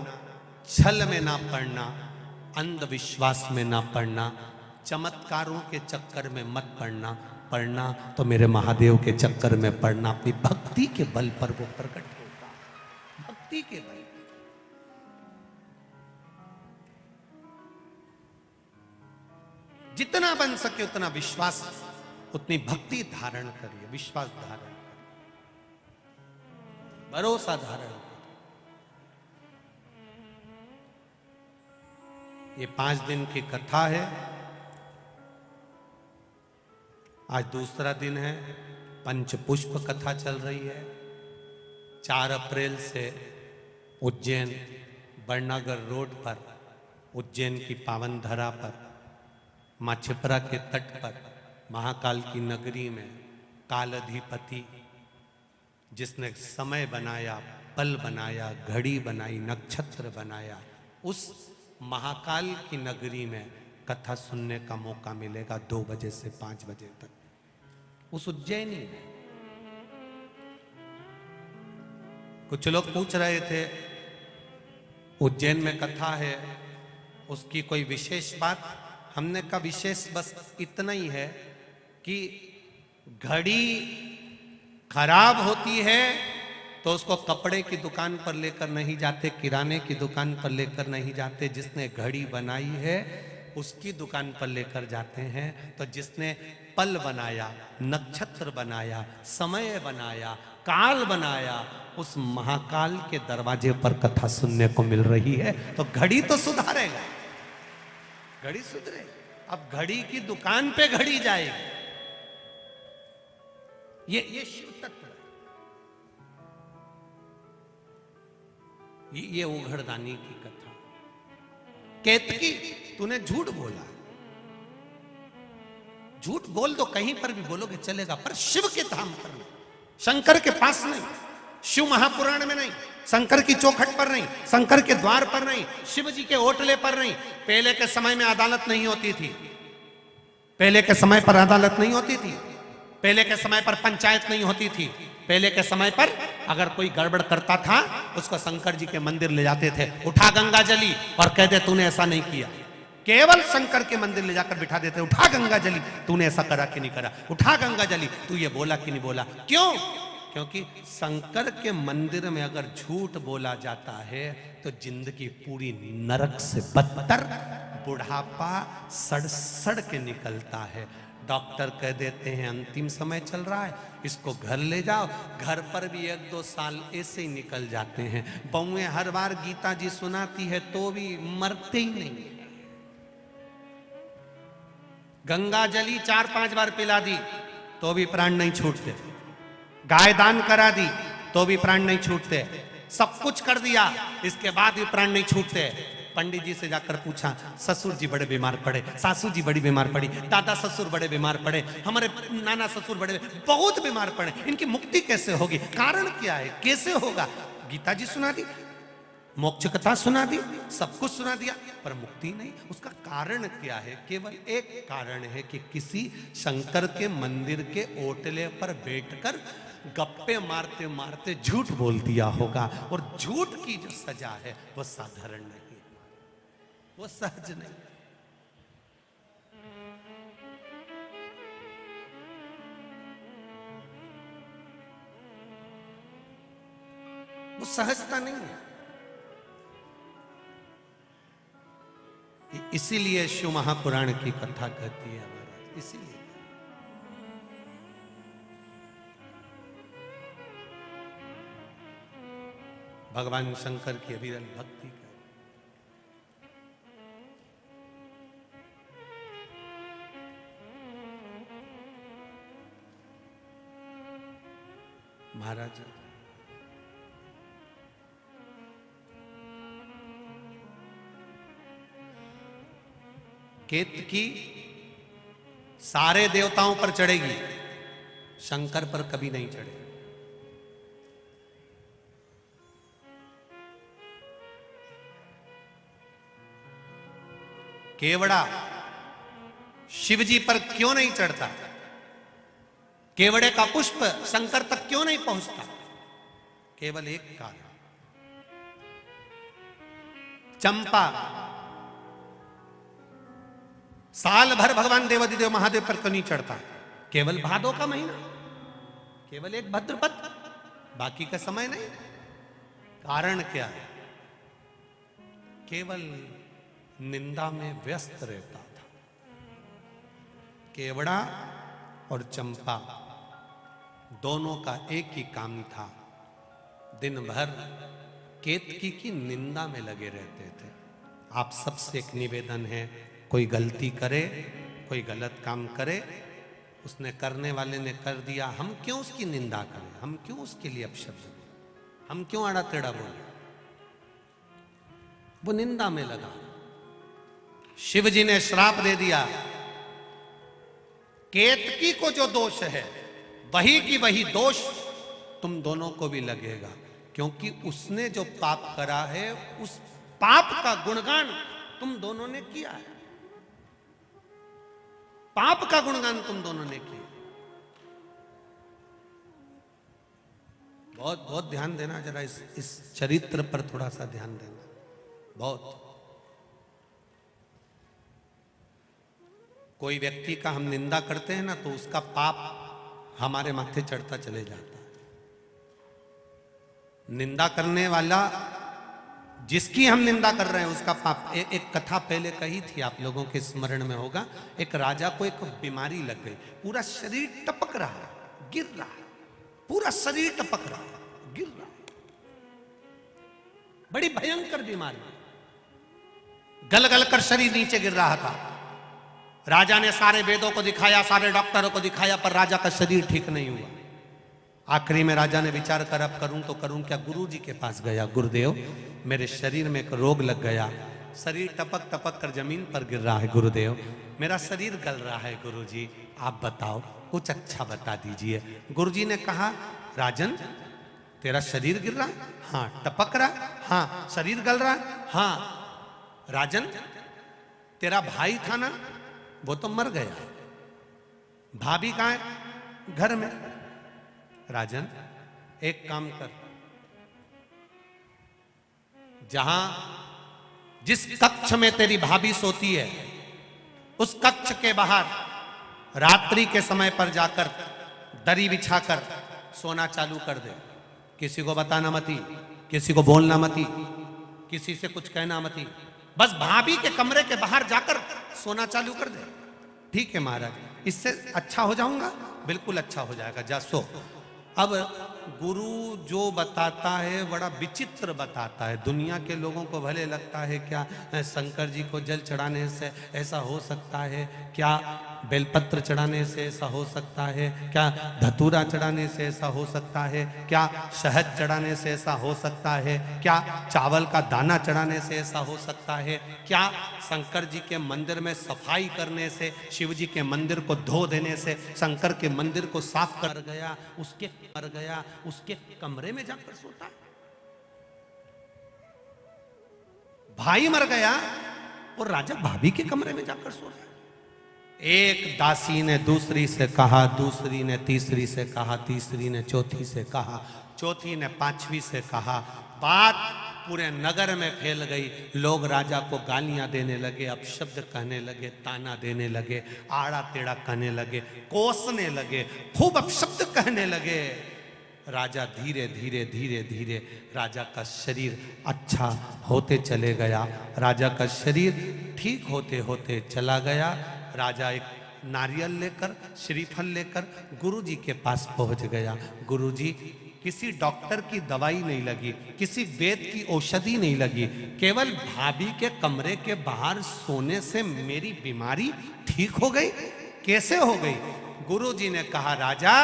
छल में ना पड़ना, अंधविश्वास में ना पड़ना, चमत्कारों के चक्कर में मत पड़ना। पढ़ना तो मेरे महादेव के चक्कर में पढ़ना, अपनी भक्ति के बल पर वो प्रकट होगा, भक्ति के बल। जितना बन सके उतना विश्वास, उतनी भक्ति धारण करिए, विश्वास धारण करिए, भरोसा धारण करिए। ये 5 दिन की कथा है, आज दूसरा दिन है। पंचपुष्प कथा चल रही है। 4 अप्रैल से उज्जैन बड़नगर रोड पर, उज्जैन की पावन धरा पर, मां छिपरा के तट पर, महाकाल की नगरी में कालाधिपति जिसने समय बनाया, पल बनाया, घड़ी बनाई, नक्षत्र बनाया, उस महाकाल की नगरी में कथा सुनने का मौका मिलेगा 2 बजे से 5 बजे तक, उस उज्जैनी में। कुछ लोग पूछ रहे थे उज्जैन में कथा है, उसकी कोई विशेष बात। हमने कहा विशेष बस इतना ही है कि घड़ी खराब होती है तो उसको कपड़े की दुकान पर लेकर नहीं जाते, किराने की दुकान पर लेकर नहीं जाते, जिसने घड़ी बनाई है उसकी दुकान पर लेकर जाते हैं। तो जिसने पल बनाया, नक्षत्र बनाया, समय बनाया, काल बनाया, उस महाकाल के दरवाजे पर कथा सुनने को मिल रही है। तो घड़ी तो सुधारेगा, घड़ी सुधरेगी। अब घड़ी की दुकान पे घड़ी जाएगी। ये शिव तत्व है। ये उघड़दानी की कथा। केतकी, तूने झूठ बोला, झूठ बोल दो, कहीं पर भी बोलोगे चलेगा, पर शिव के धाम पर नहीं, शंकर के पास नहीं, शिव महापुराण में नहीं, शंकर की चौखट पर नहीं, शंकर के द्वार पर नहीं, शिव जी के ओटले पर नहीं। पहले के समय में अदालत नहीं होती थी, पहले के समय पर अदालत नहीं होती थी, पहले के समय पर पंचायत नहीं होती थी। पहले के समय पर अगर कोई गड़बड़ करता था उसको शंकर जी के मंदिर ले जाते थे, उठा गंगा जली, और कहते तूने ऐसा नहीं किया। केवल शंकर के मंदिर ले जाकर बिठा देते, उठा गंगा जली, तूने ऐसा करा कि नहीं करा, उठा गंगा जली, तू ये बोला कि नहीं बोला। क्यों? क्योंकि शंकर के मंदिर में अगर झूठ बोला जाता है तो जिंदगी पूरी नरक से बदतर, बुढ़ापा सड़ सड़ के निकलता है। डॉक्टर कह देते हैं अंतिम समय चल रहा है, इसको घर ले जाओ, घर पर भी 1-2 साल ऐसे ही निकल जाते हैं। बहुएं हर बार गीता जी सुनाती है तो भी मरते ही नहीं। गंगा जली 4-5 बार पिला दी तो भी प्राण नहीं छूटते, गाय दान करा दी तो भी प्राण नहीं छूटते, सब कुछ कर दिया इसके बाद भी प्राण नहीं छूटते। पंडित जी से जाकर पूछा, ससुर जी बड़े बीमार पड़े, सासू जी बड़ी बीमार पड़ी, दादा ससुर बड़े बीमार पड़े, हमारे नाना ससुर बड़े बहुत बीमार पड़े, इनकी मुक्ति कैसे होगी, कारण क्या है, कैसे होगा? गीता जी सुना दी, मोक्ष कथा सुना दी, सब कुछ सुना दिया, पर मुक्ति नहीं। उसका कारण क्या है? केवल एक कारण है कि किसी शंकर के मंदिर के ओटले पर बैठकर गप्पे मारते मारते झूठ बोल दिया होगा। और झूठ की जो सजा है वो साधारण नहीं, वो सहज नहीं। वो सहजता नहीं है। इसीलिए शिव महापुराण की कथा कहती है महाराज, इसीलिए। भगवान शंकर की अविरल भक्ति का। महाराज केतकी सारे देवताओं पर चढ़ेगी, शंकर पर कभी नहीं चढ़ेगी। केवड़ा शिवजी पर क्यों नहीं चढ़ता? केवड़े का पुष्प शंकर तक क्यों नहीं पहुंचता? केवल एक कारण, चंपा साल भर भगवान देवादिदेव महादेव पर क्यों नहीं चढ़ता? केवल भादो का महीना, केवल एक भद्रपद, बाकी का समय नहीं। कारण क्या है? केवल निंदा में व्यस्त रहता था। केवड़ा और चंपा दोनों का एक ही काम था, दिन भर केतकी की निंदा में लगे रहते थे। आप सबसे एक निवेदन है, कोई गलती करे, कोई गलत काम करे, उसने करने वाले ने कर दिया, हम क्यों उसकी निंदा करें? हम क्यों उसके लिए अपशब्द बोले? हम क्यों आड़ा टेढ़ा बोले? वो निंदा में लगा। शिव जी ने श्राप दे दिया, केतकी को जो दोष है वही की वही दोष तुम दोनों को भी लगेगा, क्योंकि उसने जो पाप करा है उस पाप का गुणगान तुम दोनों ने किया है। पाप का गुणगान तुम दोनों ने किया। बहुत बहुत ध्यान देना, जरा इस चरित्र पर थोड़ा सा ध्यान देना। बहुत कोई व्यक्ति का हम निंदा करते हैं ना, तो उसका पाप हमारे माथे चढ़ता चले जाता है। निंदा करने वाला, जिसकी हम निंदा कर रहे हैं, उसका पाप। एक कथा पहले कही थी, आप लोगों के स्मरण में होगा। एक राजा को एक बीमारी लग गई, पूरा शरीर टपक रहा है, गिर रहा है, पूरा शरीर टपक रहा है, गिर रहा है। बड़ी भयंकर बीमारी, गल गल कर शरीर नीचे गिर रहा था। राजा ने सारे वेदों को दिखाया, सारे डॉक्टरों को दिखाया, पर राजा का शरीर ठीक नहीं हुआ। आखिरी में राजा ने विचार कर, अब करूं तो करूं क्या? गुरु जी के पास गया, गुरुदेव मेरे शरीर में एक रोग लग गया, शरीर टपक टपक कर जमीन पर गिर रहा है, गुरुदेव मेरा शरीर गल रहा है, गुरु जी आप बताओ, कुछ अच्छा बता दीजिए। गुरु जी ने कहा, राजन तेरा शरीर गिर रहा है? हाँ। टपक रहा है? हाँ। शरीर गल रहा है? हाँ। राजन तेरा भाई था ना, वो तो मर गया, भाभी कहाँ है? घर में। राजन एक काम कर, जहां जिस कक्ष में तेरी भाभी सोती है, उस कक्ष के बाहर रात्रि के समय पर जाकर दरी बिछाकर सोना चालू कर दे। किसी को बताना मती, किसी को बोलना मती, किसी से कुछ कहना मती, बस भाभी के कमरे के बाहर जाकर सोना चालू कर दे। ठीक है महाराज, इससे अच्छा हो जाऊंगा? बिल्कुल अच्छा हो जाएगा, जा सो। अब गुरु जो बताता है बड़ा विचित्र बताता है। दुनिया के लोगों को भले लगता है क्या शंकर जी को जल चढ़ाने से ऐसा हो सकता है, क्या बेलपत्र चढ़ाने से ऐसा हो सकता है, क्या धतूरा चढ़ाने से ऐसा हो सकता है, क्या शहद चढ़ाने से ऐसा हो सकता है, क्या चावल का दाना चढ़ाने से ऐसा हो सकता है, क्या शंकर जी के मंदिर में सफाई करने से, शिव जी के मंदिर को धो देने से शंकर के मंदिर को साफ कर गया, उसके कमरे में जाकर सोता है। भाई मर गया और राजा भाभी के कमरे में जाकर सो रहा है। एक दासी ने दूसरी से कहा, दूसरी ने तीसरी से कहा, तीसरी ने चौथी से कहा, चौथी ने पांचवी से कहा। बात पूरे नगर में फैल गई। लोग राजा को गालियां देने लगे, अपशब्द कहने लगे, ताना देने लगे, आड़ा टेढ़ा कहने लगे, कोसने लगे, खूब अपशब्द कहने लगे। राजा धीरे धीरे धीरे धीरे राजा का शरीर अच्छा होते चले गया। राजा का शरीर ठीक होते होते चला गया। राजा एक नारियल लेकर, श्रीफल लेकर गुरुजी के पास पहुंच गया। गुरुजी, किसी डॉक्टर की दवाई नहीं लगी, किसी वेद की औषधि नहीं लगी, केवल भाभी के कमरे के बाहर सोने से मेरी बीमारी ठीक हो गई। कैसे हो गई? गुरुजी ने कहा, राजा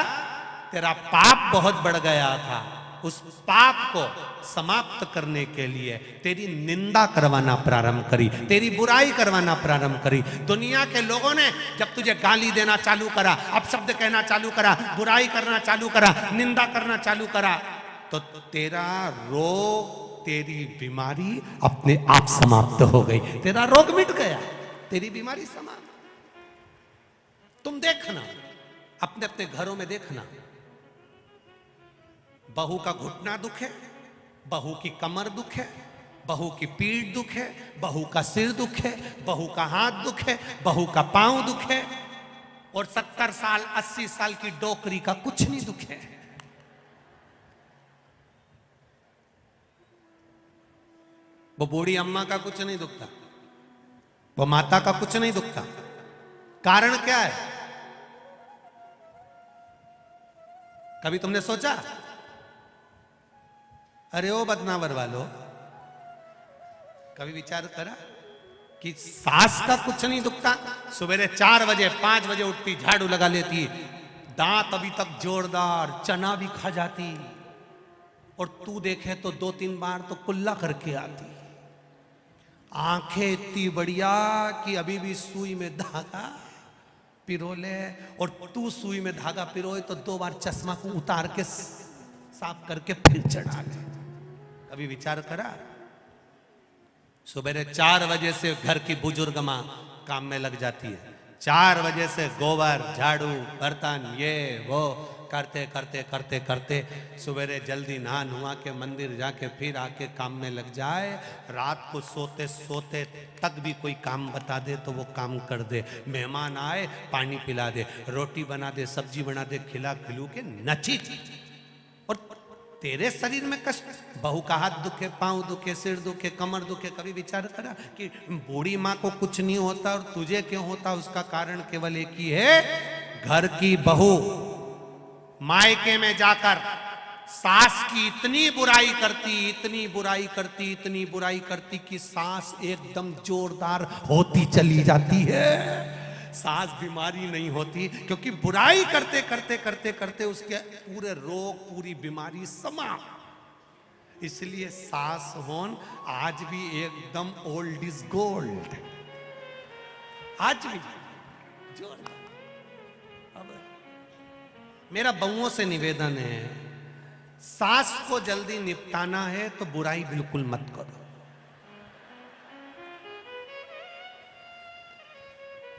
तेरा पाप बहुत बढ़ गया था, उस पाप को समाप्त करने के लिए तेरी निंदा करवाना प्रारंभ करी, तेरी बुराई करवाना प्रारंभ करी। दुनिया के लोगों ने जब तुझे गाली देना चालू करा, अपशब्द कहना चालू करा, बुराई करना चालू करा, निंदा करना चालू करा, तो तेरा रोग, तेरी बीमारी अपने आप समाप्त हो गई। तेरा रोग मिट गया, तेरी बीमारी समाप्त। तुम देखना, अपने अपने घरों में देखना, बहू का घुटना दुख है, बहू की कमर दुख है, बहू की पीठ दुख है, बहू का सिर दुख है, बहू का हाथ दुख है, बहू का पांव दुख है, और 70 साल 80 साल की डोकरी का कुछ नहीं दुख है। वो बूढ़ी अम्मा का कुछ नहीं दुखता, वो माता का कुछ नहीं दुखता। कारण क्या है? कभी तुमने सोचा? अरे ओ बदनावर वालों, कभी विचार करा कि सास का कुछ नहीं दुखता? सवेरे 4 बजे 5 बजे उठती, झाड़ू लगा लेती, दांत अभी तक जोरदार, चना भी खा जाती, और तू देखे तो 2-3 बार तो कुल्ला करके आती, आंखें इतनी बढ़िया कि अभी भी सुई में धागा पिरो ले, और तू सुई में धागा पिरोए तो 2 बार चश्मा को उतार के साफ करके फिर चढ़ा ले। कभी विचार करा? सुबह 4 बजे से घर की बुजुर्ग मां काम में लग जाती है, 4 बजे से गोबर, झाड़ू, बर्तन, ये वो करते करते करते करते सवेरे जल्दी नहा नुहा के मंदिर जाके फिर आके काम में लग जाए। रात को सोते सोते तक भी कोई काम बता दे तो वो काम कर दे। मेहमान आए पानी पिला दे, रोटी बना दे, सब्जी बना दे, खिला खिलू के नची। और तेरे शरीर में कष्ट, बहू का हाथ दुखे, पांव दुखे, सिर दुखे, कमर दुखे। कभी विचार करा कि बूढ़ी माँ को कुछ नहीं होता और तुझे क्यों होता? उसका कारण केवल एक ही है, घर की बहू मायके में जाकर सास की इतनी बुराई करती, इतनी बुराई करती, इतनी बुराई करती कि सास एकदम जोरदार होती चली जाती है। सास बीमारी नहीं होती, क्योंकि बुराई करते करते करते करते उसके पूरे रोग, पूरी बीमारी समाप्त। इसलिए सास होन आज भी एकदम ओल्ड इज गोल्ड, आज भी जोरदार। अब मेरा बहुओं से निवेदन है, सास को जल्दी निपटाना है तो बुराई बिल्कुल मत करो।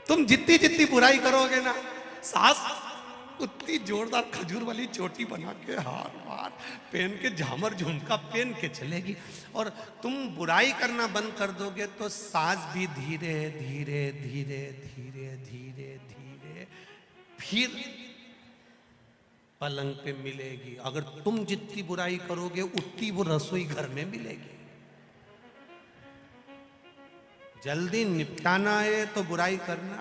तुम जितनी जितनी बुराई करोगे ना, सास उतनी जोरदार खजूर वाली चोटी बना के, हार वार पहन के, झामर झुमका पहन के चलेगी। और तुम बुराई करना बंद कर दोगे तो सास भी धीरे धीरे धीरे धीरे धीरे धीरे फिर पलंग पे मिलेगी। अगर तुम जितनी बुराई करोगे उतनी वो रसोई घर में मिलेगी। जल्दी निपटाना है तो बुराई करना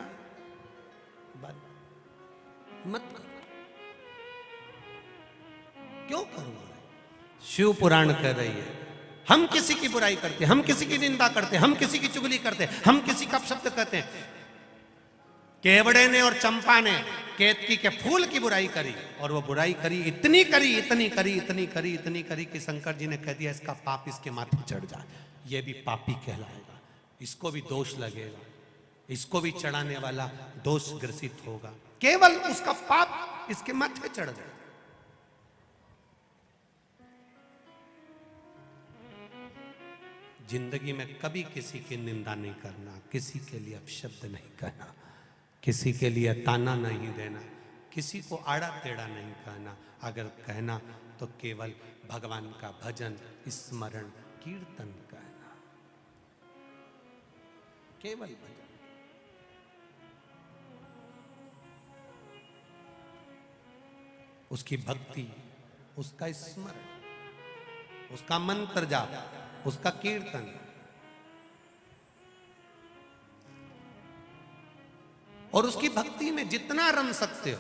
मत करो। क्यों करूंगा? शिव पुराण कह रही है, हम किसी की बुराई करते, हम किसी की निंदा करते, हम किसी की चुगली करते, हम किसी का अपशब्द कहते हैं। केवड़े ने और चंपा ने केतकी के फूल की बुराई करी, और वो बुराई करी, इतनी करी, इतनी करी, इतनी करी, इतनी करी कि शंकर जी ने कह दिया इसका पाप इसके माथे चढ़ जाए, ये भी पापी कहलाएगा, इसको भी दोष लगेगा, इसको भी चढ़ाने वाला दोष ग्रसित होगा। केवल उसका पाप इसके माथे चढ़ जाए। जिंदगी में कभी किसी की निंदा नहीं करना, किसी के लिए अपशब्द नहीं कहना, किसी के लिए ताना नहीं देना, किसी को आड़ा टेढ़ा नहीं कहना। अगर कहना तो केवल भगवान का भजन, स्मरण, कीर्तन कहना, केवल भजन। उसकी भक्ति, उसका स्मरण, उसका मंत्र जाप, उसका कीर्तन। और उसकी भक्ति में जितना रम सकते हो,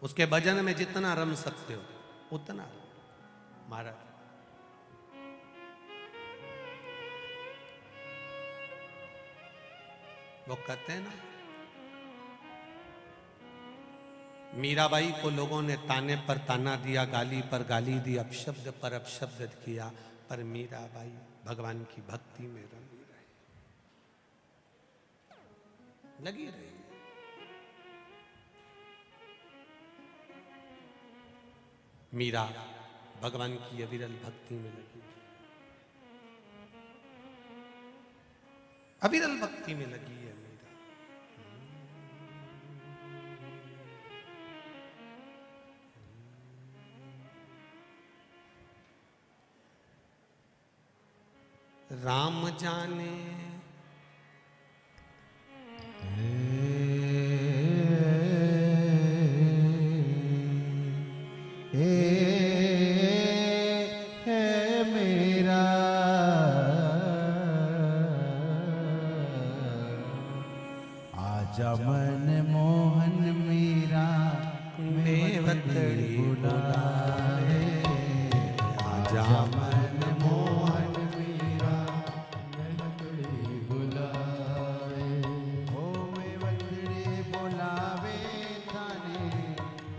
उसके भजन में जितना रम सकते हो उतना महाराज। वो कहते हैं ना, मीराबाई को लोगों ने ताने पर ताना दिया, गाली पर गाली दी, अपशब्द पर अपशब्द किया, पर मीराबाई भगवान की भक्ति में रमी रही, लगी रही। मीरा भगवान की अविरल भक्ति में लगी, अविरल भक्ति में लगी है मीरा। राम जाने मन मोहन मीरा मेवतड़ी बुलावे, आजा मन मोहन मीरा मेवतड़ी बुलावे, ओ मेवतड़ी बुलावे थाने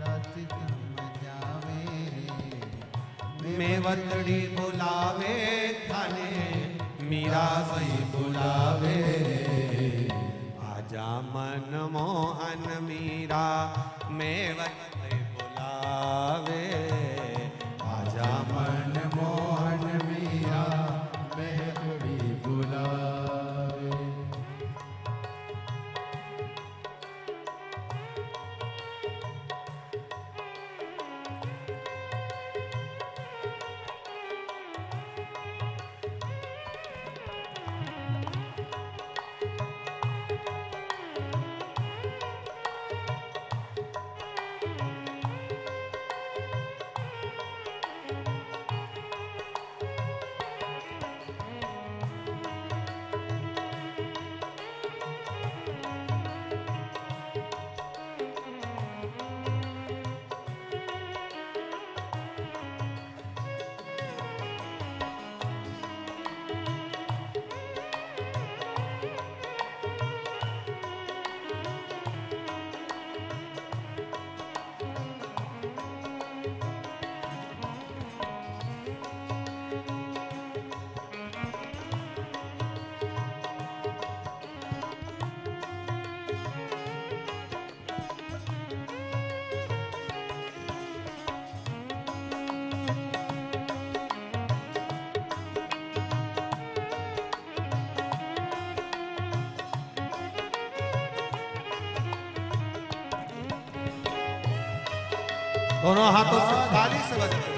दासी तुम जावे रे, मेवतड़ी बुलावे थाने मीरा भाई बुलावे रे, आजा मन मोहन मीरा मेवतड़ी बुलावे, आजा मन मोहन मीरा मेवतड़ी बुलावे। दोनों हाथों से ताली से बजाओ।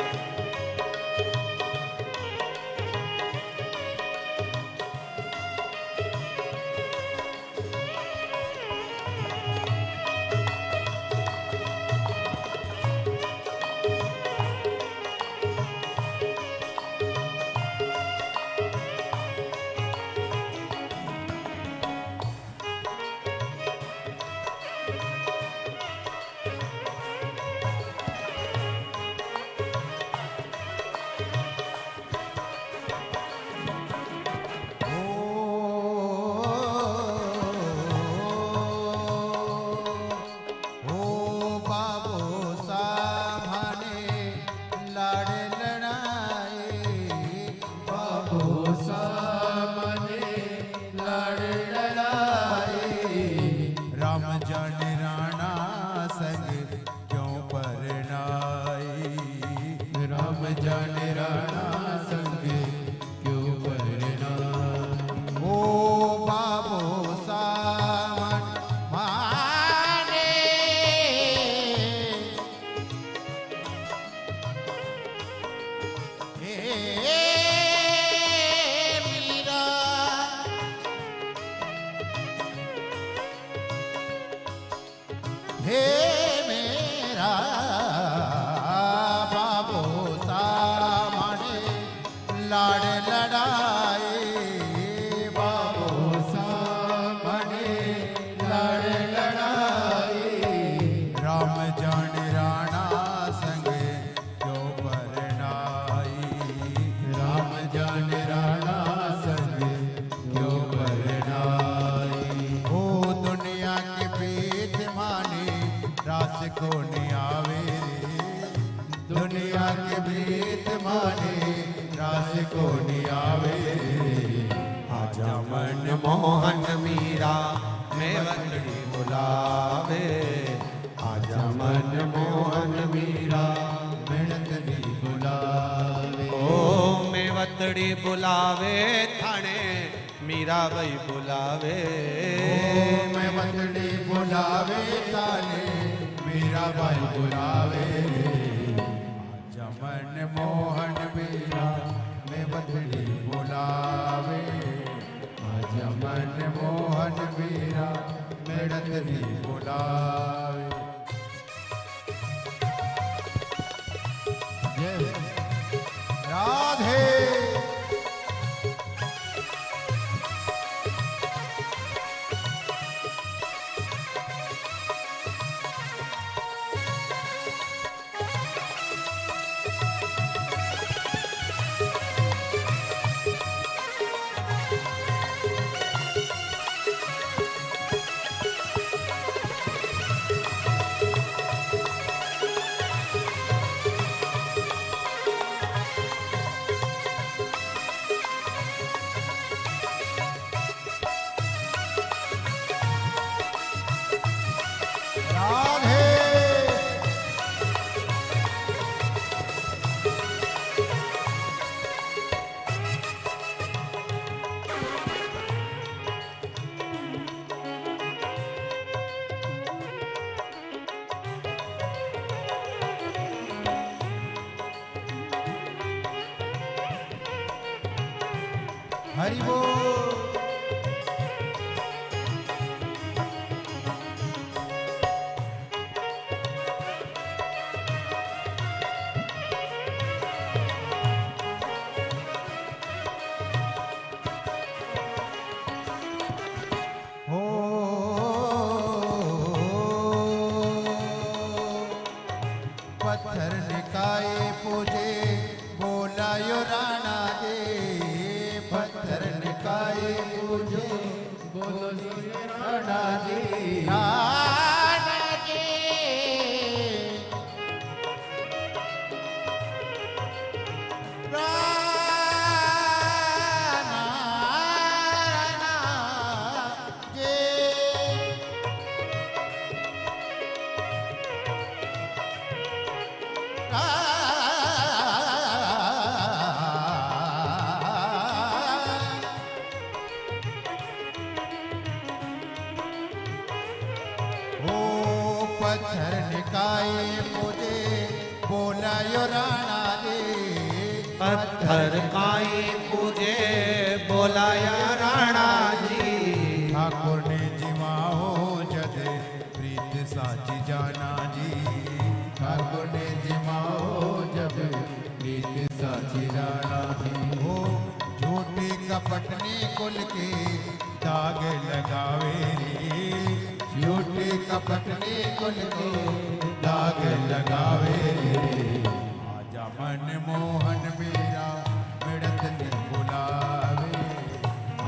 रास को नहीं आवे रे दुनिया के प्रीत माने रास को नहीं आवे रे आजा मन मोहन मीरा में वतड़ी बुलावे, आजा मन मोहन मीरा मिणत नहीं बुलावे ओ में वतड़ी बुलावे थाने मीरा भाई बुलावे, मैं वतड़ी बुलावे ताने मीरा भाई बुलावे आजा मन मोहन मीरा मैं वतड़ी बुलावे आजा मन मोहन मीरा मिणत नहीं बुलावे जय राधे हरि बोल हो पत्थर निकाय पूजे बोला यो राणा दे पत्थर निकाय पूजे बोलो राणा दे राणा दे पत्थर निकाय मुझे बोला यो राणा दे पत्थर काई पूजे बोलाया राणा जी, ठाकुर ने जिमा हो जद प्रीत साची जाना जी ठाकुर ने जिमा हो जब प्रीत साची जाना जी हो झूठी कपटनी कुल के दाग लगावे रे झूठी कपटनी कुल के दाग लगावे आजा मन मोहन मेरा मिड़त ने बुलावे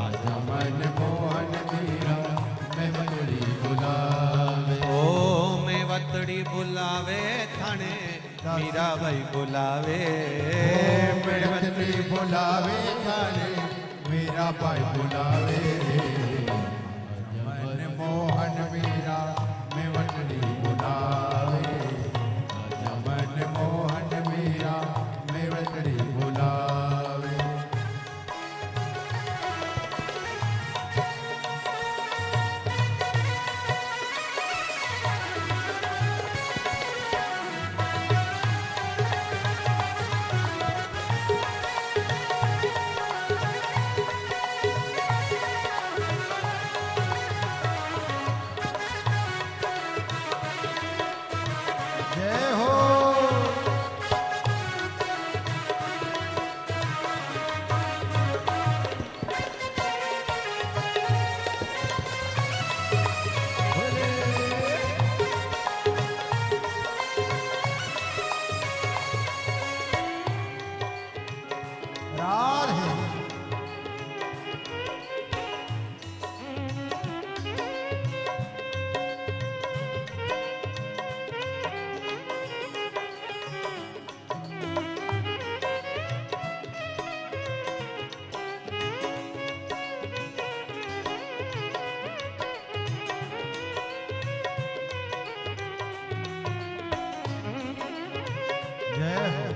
आजा मन मोहन मेरा मैं वतड़ी बुलावे ओ में वतड़ी बुलावे थाने मीरा भाई बुलावे, मिड़त ने बुलावे थाने मेरा भाई बुलावे मन मोहन मेरा मैं वतड़ी बुलावे आजा मन मोहन मेरा मैं वतड़ी बुलावे जय हो।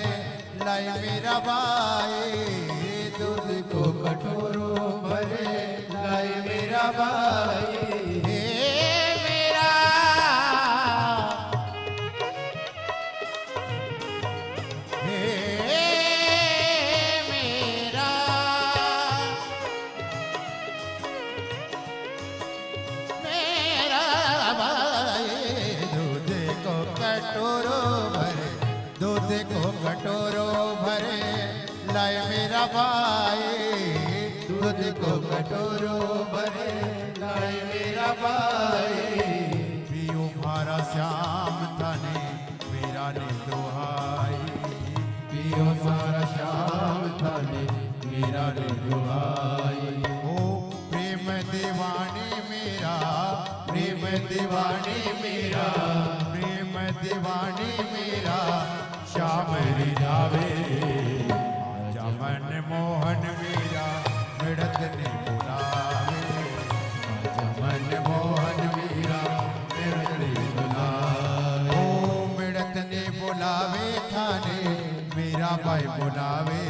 मेरा भाई दूध को कटोरो भरे लाए मेरा भाई मेरा मेरा भाई दूध को कटोरो भरे दूध को कटोरो भरे लाए मेरा भाई दूध को कटोरो भरे लाए मेरा भाई पियो मारा श्याम थाने मेरा ने दुहाई पियो मारा श्याम थाने मेरा ने दुहाई ओ प्रेम दीवानी मेरा प्रेम दीवानी मेरा प्रेम दीवानी मेरा श्याम रिझावे आजा मन मोहन मेरा मिड़त ने बुलावे आजा मन मोहन मेरा मिड़त ने बुलावे ओ मिड़त ने बुलावे थाने मेरा भाई बुलावे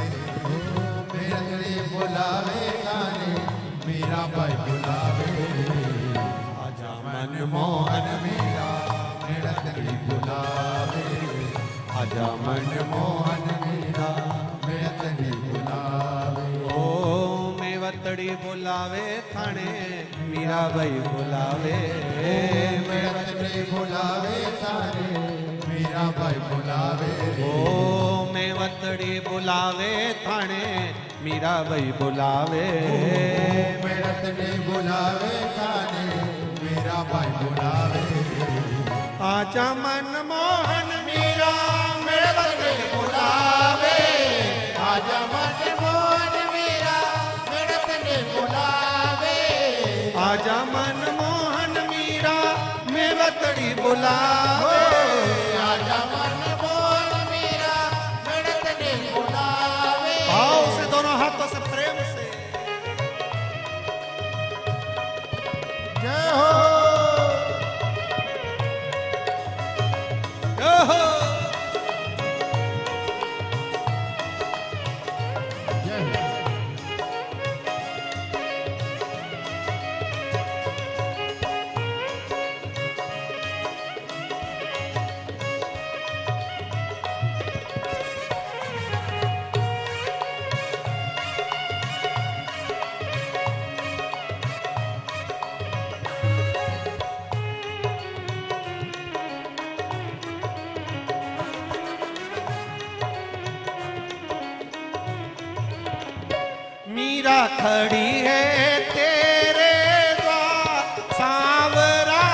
मिड़त ने बुलावे थाने मेरा भाई बुलावे आजा मन मोहन मेरा मिड़त ने बुलावे आजा मन मोहन मेरा मेतड़ी बुलावे ओ मेवतड़ी बुलावे थाने मीरा भाई बुलावे मेतड़ी बुलावे थाने मीरा भाई बुलावे ओ मेवतड़ी बुलावे थाने मीरा भाई बुलावे मेतड़ी बुलावे थाने मीरा भाई बुलावे आजा मन मोहन मीरा मेतड़ी बुलावे आजा मन मोहन मीरा मेतड़ी बुलावे आजा मन मोहन मीरा मेवतड़ी बुलावे आजा मन मोहन मीरा मेतड़ी बुलावे भाव से दोनों हाथों से प्रेम से जय हो ओहो मीरा खड़ी है तेरे द्वार सांवरा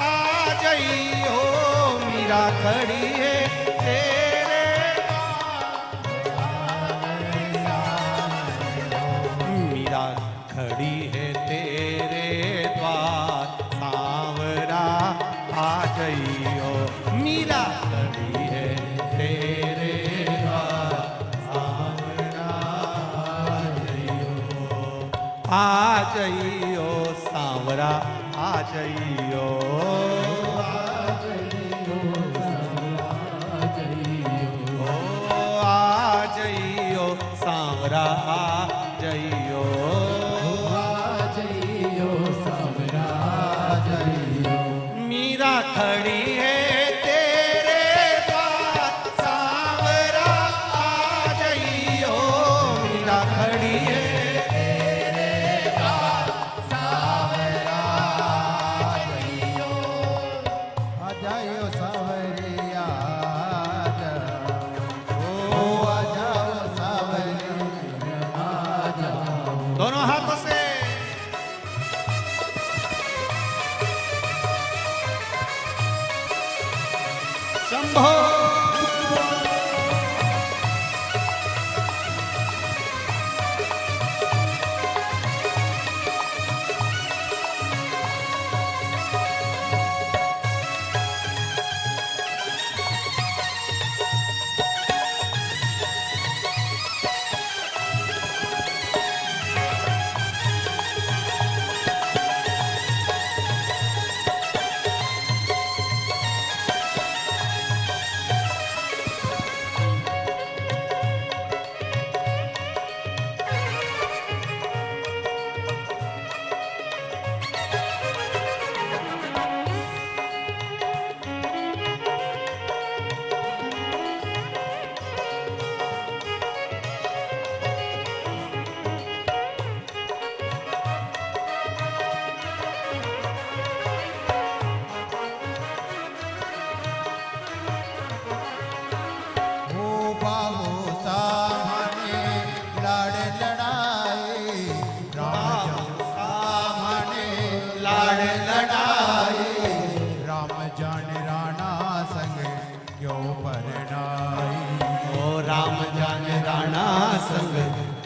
आ जाइयो मीरा खड़ी है तेरे द्वार मीरा खड़ी है तेरे द्वार सांवरा आ जाइयो मीरा खड़ी है तेरे द्वार आ जाइयो सांवरा आ जाइयो आ जाइयो सांवरा आ जाइयो मीरा खड़ी है तेरे द्वार सांवरा आ जाइयो मीरा खड़ी है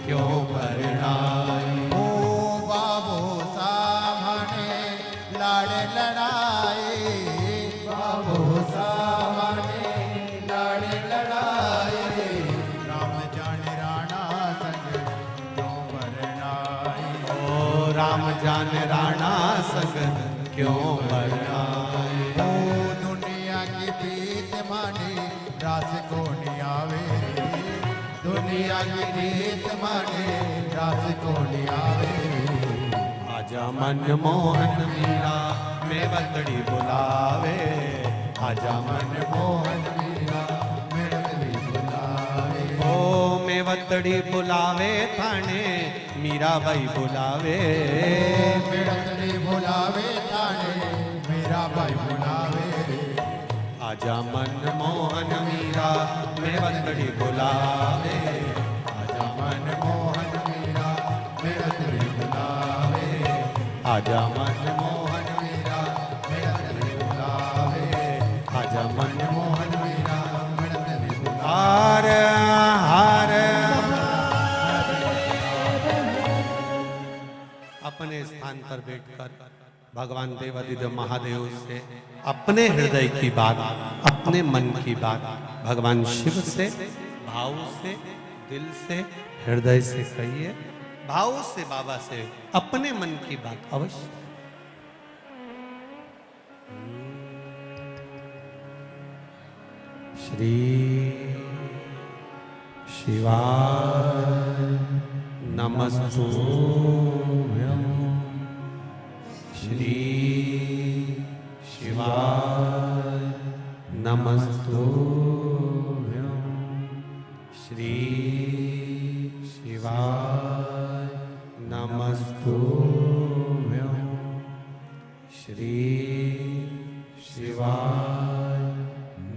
क्यों परिणाई। ओ बाबो सामने लाड़ लड़ाए, बाबो सामने लाड़ लड़ाए। राम जाने राणा संग क्यों परिणाई। ओ राम जाने राणा संग क्यों परिणाई। ओ दुनिया की प्रीत माने रास को नियावे रे, दुनिया की प्रीत माने रास को नियावे। आजा मनमोहन मीरा मेवतड़ी बुलावे। आजा मनमोहन मीरा मेवतड़ी बुलावे। ओ मेवतड़ी बुलावे थाने मीराबाई बुलावे। मेवतड़ी बुलावे थाने मीराबाई बुलावे। आजा मनमोहन मीरा मेवतड़ी बुलावे। आजा मनमोहन मीरा मेवतड़ी बुलावे। आजा मनमोहन मीरा मेवतड़ी बुलावे। आजा मनमोहन मीरा मेवतड़ी बुलावे। हार हार। अपने स्थान पर बैठकर भगवान देवादिदेव महादेव से अपने हृदय की बात, अपने मन की बात भगवान शिव से भाव से, दिल से, हृदय से कहिए। भाव से बाबा से अपने मन की बात अवश्य। श्री शिवाय नमस्तुभ्यं। श्री शिवाय नमस्तुभ्यं। श्री शिवाय नमस्तुभ्यं। श्री शिवाय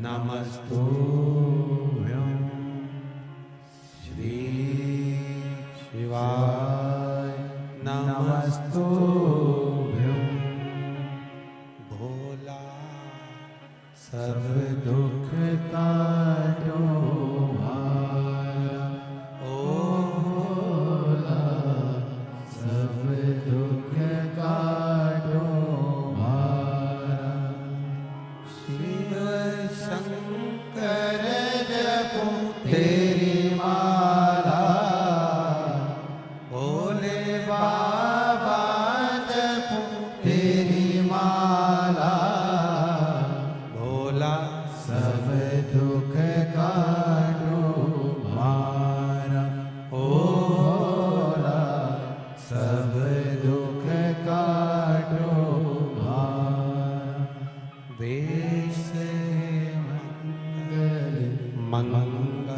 नमस्तुभ्यं। श्री शिवाय नमस्तुभ्यं। भोला सब दुख काटो भारा। ओ भोला सब दुख काटो भारा। शिव शंकर जपो तेरी माला, भोले बाबा जपो तेरी माला। भोला सब दुख काटो भारा। ओ भोला सब दुख काटो भारा। वेश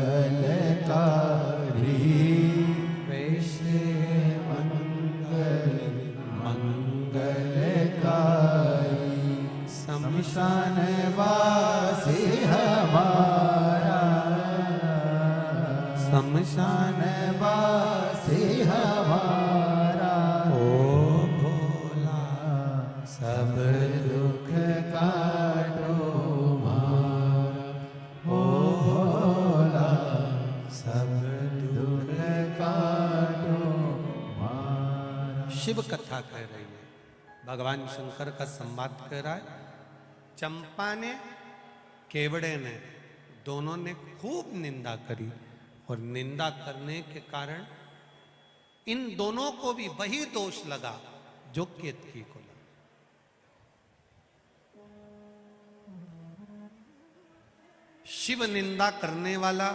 मंगलकारी, वेश मंगलकारी। शमशान वासी हमारा, शमशान वासी हमारा। ओ भोला सब दुख काटो भारा। ओ भोला सब दुख काटो भारा। शिव कथा कह रही है, भगवान शंकर का संवाद कह रहा है। चंपा ने, केवड़े ने, दोनों ने खूब निंदा करी और निंदा करने के कारण इन दोनों को भी वही दोष लगा जो केतकी को लगा। शिव निंदा करने वाला,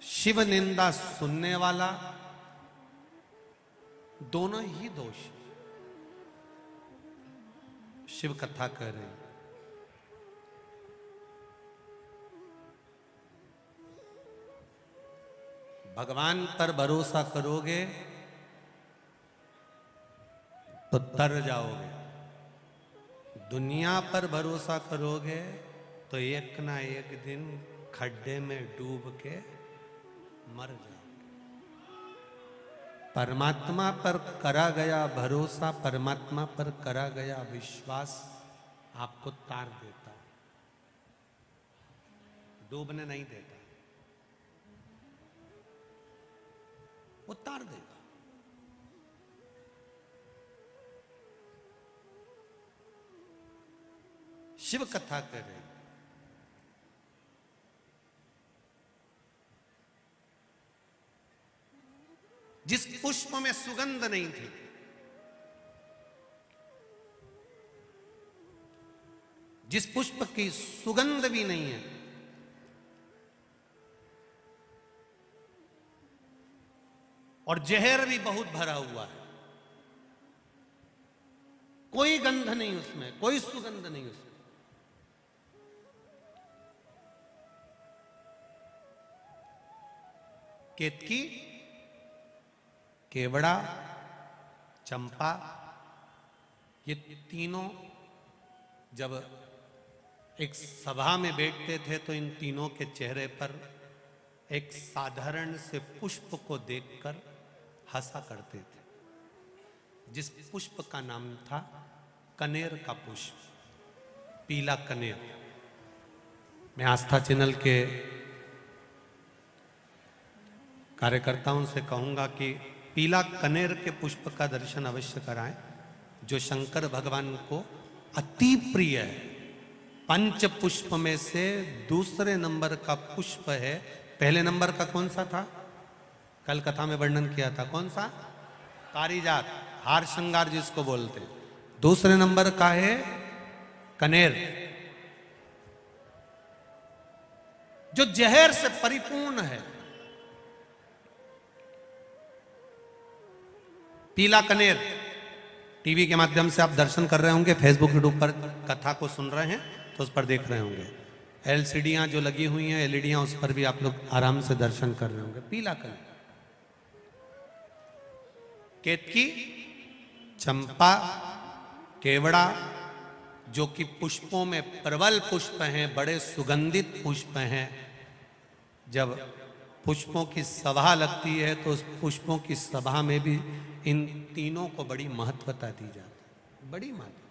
शिव निंदा सुनने वाला, दोनों ही दोष। शिव कथा कह रहे हैं। भगवान पर भरोसा करोगे तो तर जाओगे, दुनिया पर भरोसा करोगे तो एक ना एक दिन खड्डे में डूब के मर जाओगे। परमात्मा पर करा गया भरोसा, परमात्मा पर करा गया विश्वास आपको तार देता, डूबने नहीं देता। वो तार देगा। शिव कथा कह रहे हैं, जिस पुष्प में सुगंध नहीं थी, जिस पुष्प की सुगंध भी नहीं है, और जहर भी बहुत भरा हुआ है, कोई गंध नहीं उसमें, कोई सुगंध नहीं उसमें, केतकी, केवड़ा, चंपा, ये तीनों जब एक सभा में बैठते थे तो इन तीनों के चेहरे पर एक साधारण से पुष्प को देखकर हंसा करते थे, जिस पुष्प का नाम था कनेर का पुष्प, पीला कनेर। मैं आस्था चैनल के कार्यकर्ताओं से कहूंगा कि पीला कनेर के पुष्प का दर्शन अवश्य कराएं, जो शंकर भगवान को अति प्रिय है। पंच पुष्प में से दूसरे नंबर का पुष्प है। पहले नंबर का कौन सा था? कल कथा में वर्णन किया था, कौन सा? पारिजात, हार श्रृंगार जिसको बोलते हैं। दूसरे नंबर का है कनेर, जो जहर से परिपूर्ण है। पीला कनेर टीवी के माध्यम से आप दर्शन कर रहे होंगे, फेसबुक यूट्यूब पर कथा को सुन रहे हैं तो उस पर देख रहे होंगे। एलसीडियां जो लगी हुई हैं, एलईडियां, उस पर भी आप लोग आराम से दर्शन कर रहे होंगे। पीला कनेर, केतकी, चंपा, केवड़ा, जो कि पुष्पों में प्रबल पुष्प हैं, बड़े सुगंधित पुष्प हैं। जब पुष्पों की सभा लगती है तो उस पुष्पों की सभा में भी इन तीनों को बड़ी महत्वता दी जाती है, बड़ी महत्वता।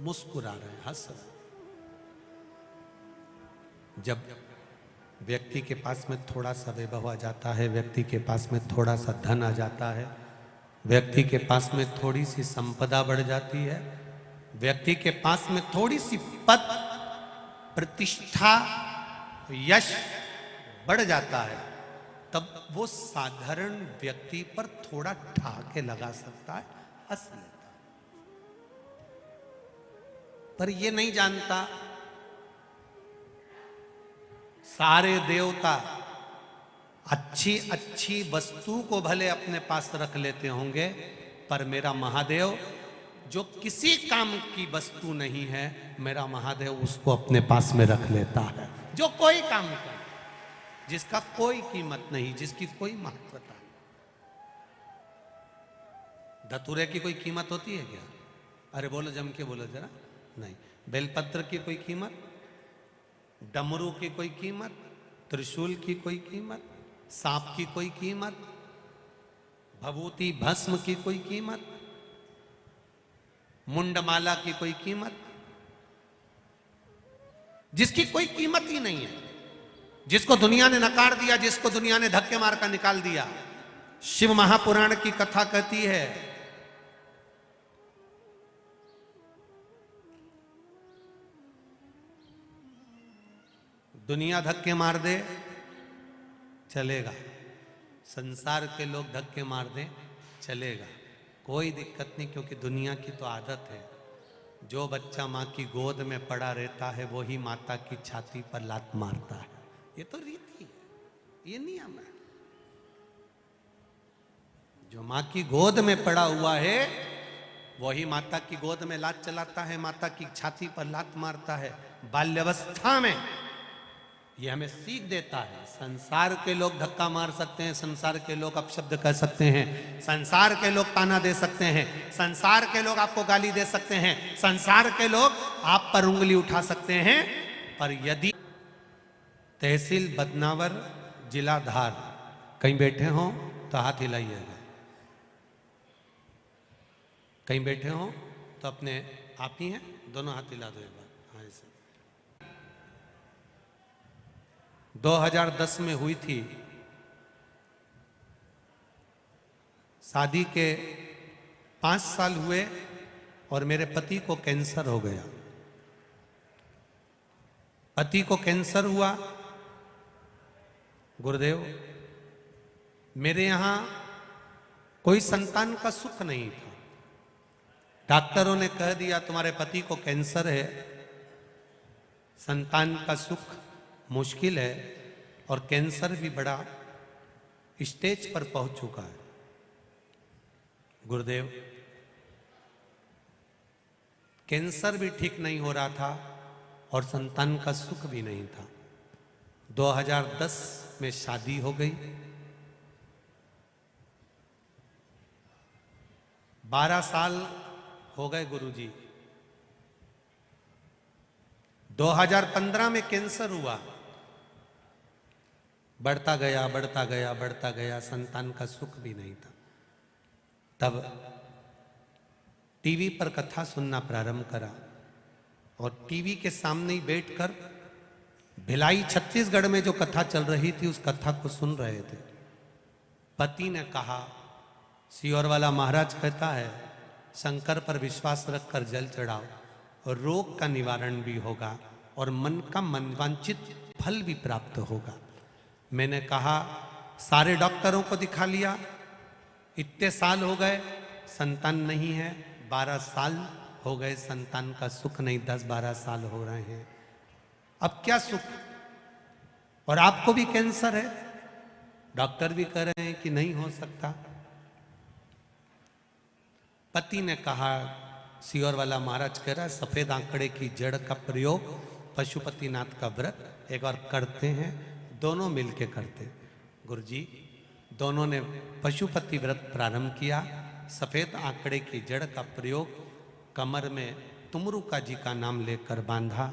मुस्कुरा रहे हैं, हंस रहे हैं। जब व्यक्ति के पास में थोड़ा सा वैभव आ जाता है, व्यक्ति के पास में थोड़ा सा धन आ जाता है, व्यक्ति के पास में थोड़ी सी संपदा बढ़ जाती है, व्यक्ति के पास में थोड़ी सी पद, प्रतिष्ठा, यश बढ़ जाता है, तब वो साधारण व्यक्ति पर थोड़ा ठहाके लगा सकता है, हंस लेता है। पर ये नहीं जानता सारे देवता अच्छी अच्छी वस्तु को भले अपने पास रख लेते होंगे, पर मेरा महादेव जो किसी काम की वस्तु नहीं है, मेरा महादेव उसको अपने पास में रख लेता है। जो कोई काम करे, जिसका कोई कीमत नहीं, जिसकी कोई महत्वता नहीं। धतूरे की कोई कीमत होती है क्या? अरे बोलो, जम के बोलो जरा। नहीं। बेलपत्र की कोई कीमत, डमरू की कोई कीमत, त्रिशूल की कोई कीमत, सांप की कोई कीमत, भभूति भस्म की कोई कीमत, मुंडमाला की कोई कीमत, जिसकी कोई कीमत ही नहीं है, जिसको दुनिया ने नकार दिया, जिसको दुनिया ने धक्के मार कर निकाल दिया। शिव महापुराण की कथा कहती है, दुनिया धक्के मार दे चलेगा, संसार के लोग धक्के मार दे चलेगा, कोई दिक्कत नहीं, क्योंकि दुनिया की तो आदत है। जो बच्चा माँ की गोद में पड़ा रहता है वही माता की छाती पर लात मारता है। ये तो रीति है, ये नियम है। जो माँ की गोद में पड़ा हुआ है वही माता की गोद में लात चलाता है, माता की छाती पर लात मारता है। बाल्यावस्था में ये हमें सीख देता है। संसार के लोग धक्का मार सकते हैं, संसार के लोग अपशब्द कह सकते हैं, संसार के लोग ताना दे सकते हैं, संसार के लोग आपको गाली दे सकते हैं, संसार के लोग आप पर उंगली उठा सकते हैं, पर यदि तहसील बदनावर, जिला धार कहीं बैठे हो तो हाथ हिलाइएगा। कहीं बैठे हो तो अपने आप ही हैं, दोनों हाथ हिला दो एक बार। हाँ, ऐसे 2010 में हुई थी। शादी के 5 साल हुए और मेरे पति को कैंसर हो गया। पति को कैंसर हुआ। गुरुदेव, मेरे यहां कोई संतान का सुख नहीं था। डॉक्टरों ने कह दिया तुम्हारे पति को कैंसर है, संतान का सुख मुश्किल है, और कैंसर भी बड़ा स्टेज पर पहुंच चुका है। गुरुदेव, कैंसर भी ठीक नहीं हो रहा था और संतान का सुख भी नहीं था। 2010 में शादी हो गई। 12 साल हो गए गुरुजी। 2015 में कैंसर हुआ। बढ़ता गया, बढ़ता गया, बढ़ता गया, संतान का सुख भी नहीं था। तब टीवी पर कथा सुनना प्रारंभ करा और टीवी के सामने ही बैठकर भिलाई छत्तीसगढ़ में जो कथा चल रही थी उस कथा को सुन रहे थे। पति ने कहा, सियोर वाला महाराज कहता है शंकर पर विश्वास रखकर जल चढ़ाओ और रोग का निवारण भी होगा और मन का मनवांचित फल भी प्राप्त होगा। मैंने कहा सारे डॉक्टरों को दिखा लिया, इतने साल हो गए संतान नहीं है, 12 साल हो गए संतान का सुख नहीं, 10-12 साल हो रहे हैं, अब क्या सुख? और आपको भी कैंसर है, डॉक्टर भी कह रहे हैं कि नहीं हो सकता। पति ने कहा, सियोर वाला महाराज कह रहा है सफेद आंकड़े की जड़ का प्रयोग पशुपतिनाथ का व्रत एक बार करते हैं, दोनों मिलके करते। गुरुजी, दोनों ने पशुपति व्रत प्रारंभ किया। सफेद आंकड़े की जड़ का प्रयोग कमर में तुमरुका जी का नाम लेकर बांधा।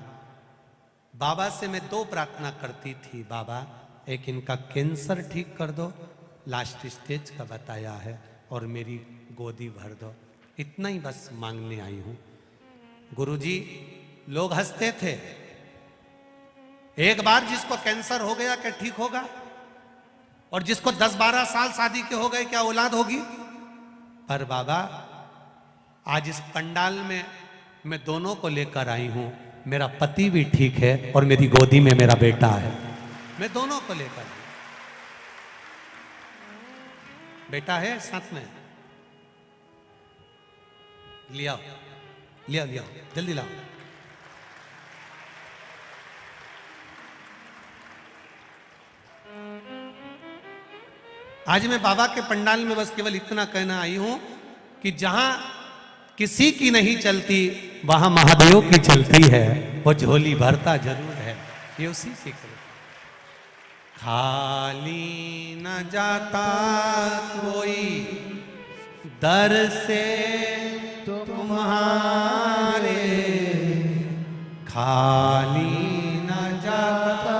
बाबा से मैं 2 प्रार्थना करती थी, बाबा एक इनका कैंसर ठीक कर दो, लास्ट स्टेज का बताया है, और मेरी गोदी भर दो, इतना ही बस मांगने आई हूं। गुरुजी, लोग हंसते थे, एक बार जिसको कैंसर हो गया क्या ठीक होगा? और जिसको 10-12 साल शादी के हो गए क्या औलाद होगी? पर बाबा आज इस पंडाल में मैं दोनों को लेकर आई हूं, मेरा पति भी ठीक है और मेरी गोदी में मेरा बेटा है, मैं दोनों को लेकर। बेटा है साथ में, लियाओ लियाओ लियाओ, जल्दी लाओ। आज मैं बाबा के पंडाल में बस केवल इतना कहना आई हूं कि जहां किसी की नहीं चलती वहां महादेव की चलती है, वो झोली भरता जरूर है, ये उसी से खाली न जाता कोई दर से तुम्हारे, खाली न जाता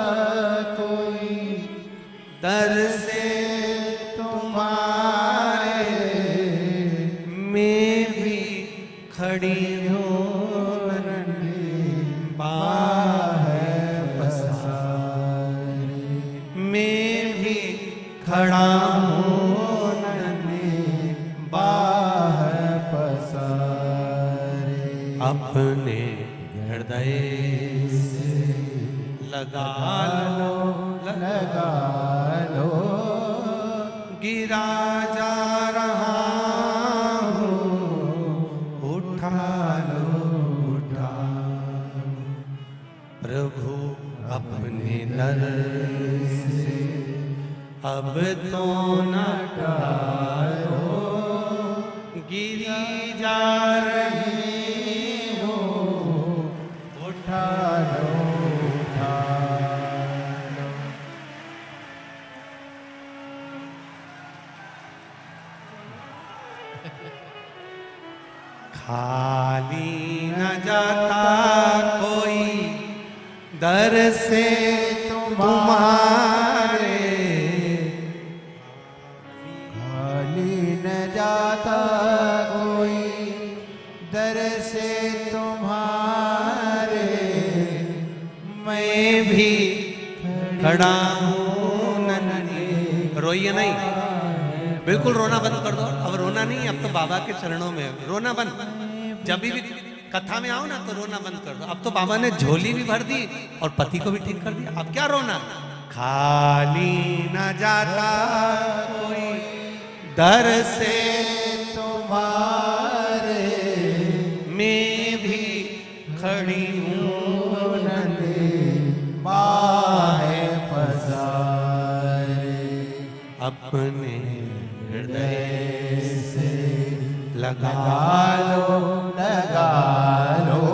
कोई दर से तुम्हारे, मैं भी खड़ी हूँ मैं भी खड़ा हूँ बाहर पसारे, अपने हृदय से लगा लो लगा लो, गिरा जा रहा हूँ उठा लो उठा, प्रभु अपने दर से अब तो न टालो, गिरी जा रही हो उठा लो उठा लो। खाली न जाता कोई दर से तुम्हारे, खाली न जाता कोई दर से तुम्हारे, मैं भी खड़ा हूँ नन्हे। रोइए नहीं, बिल्कुल रोना बंद कर दो। अब रोना नहीं, अब तो बाबा के चरणों में है। रोना बंद। जब भी कथा में आओ ना तो रोना बंद कर दो। अब तो बाबा ने झोली भी भर दी और पति को भी ठीक कर दिया, अब क्या रोना। खाली न जाता कोई दर से तुम्हारे, मैं भी खड़ी हूँ नन्हे बाहे पसारे। अपने हृदय से लगा लगा लो,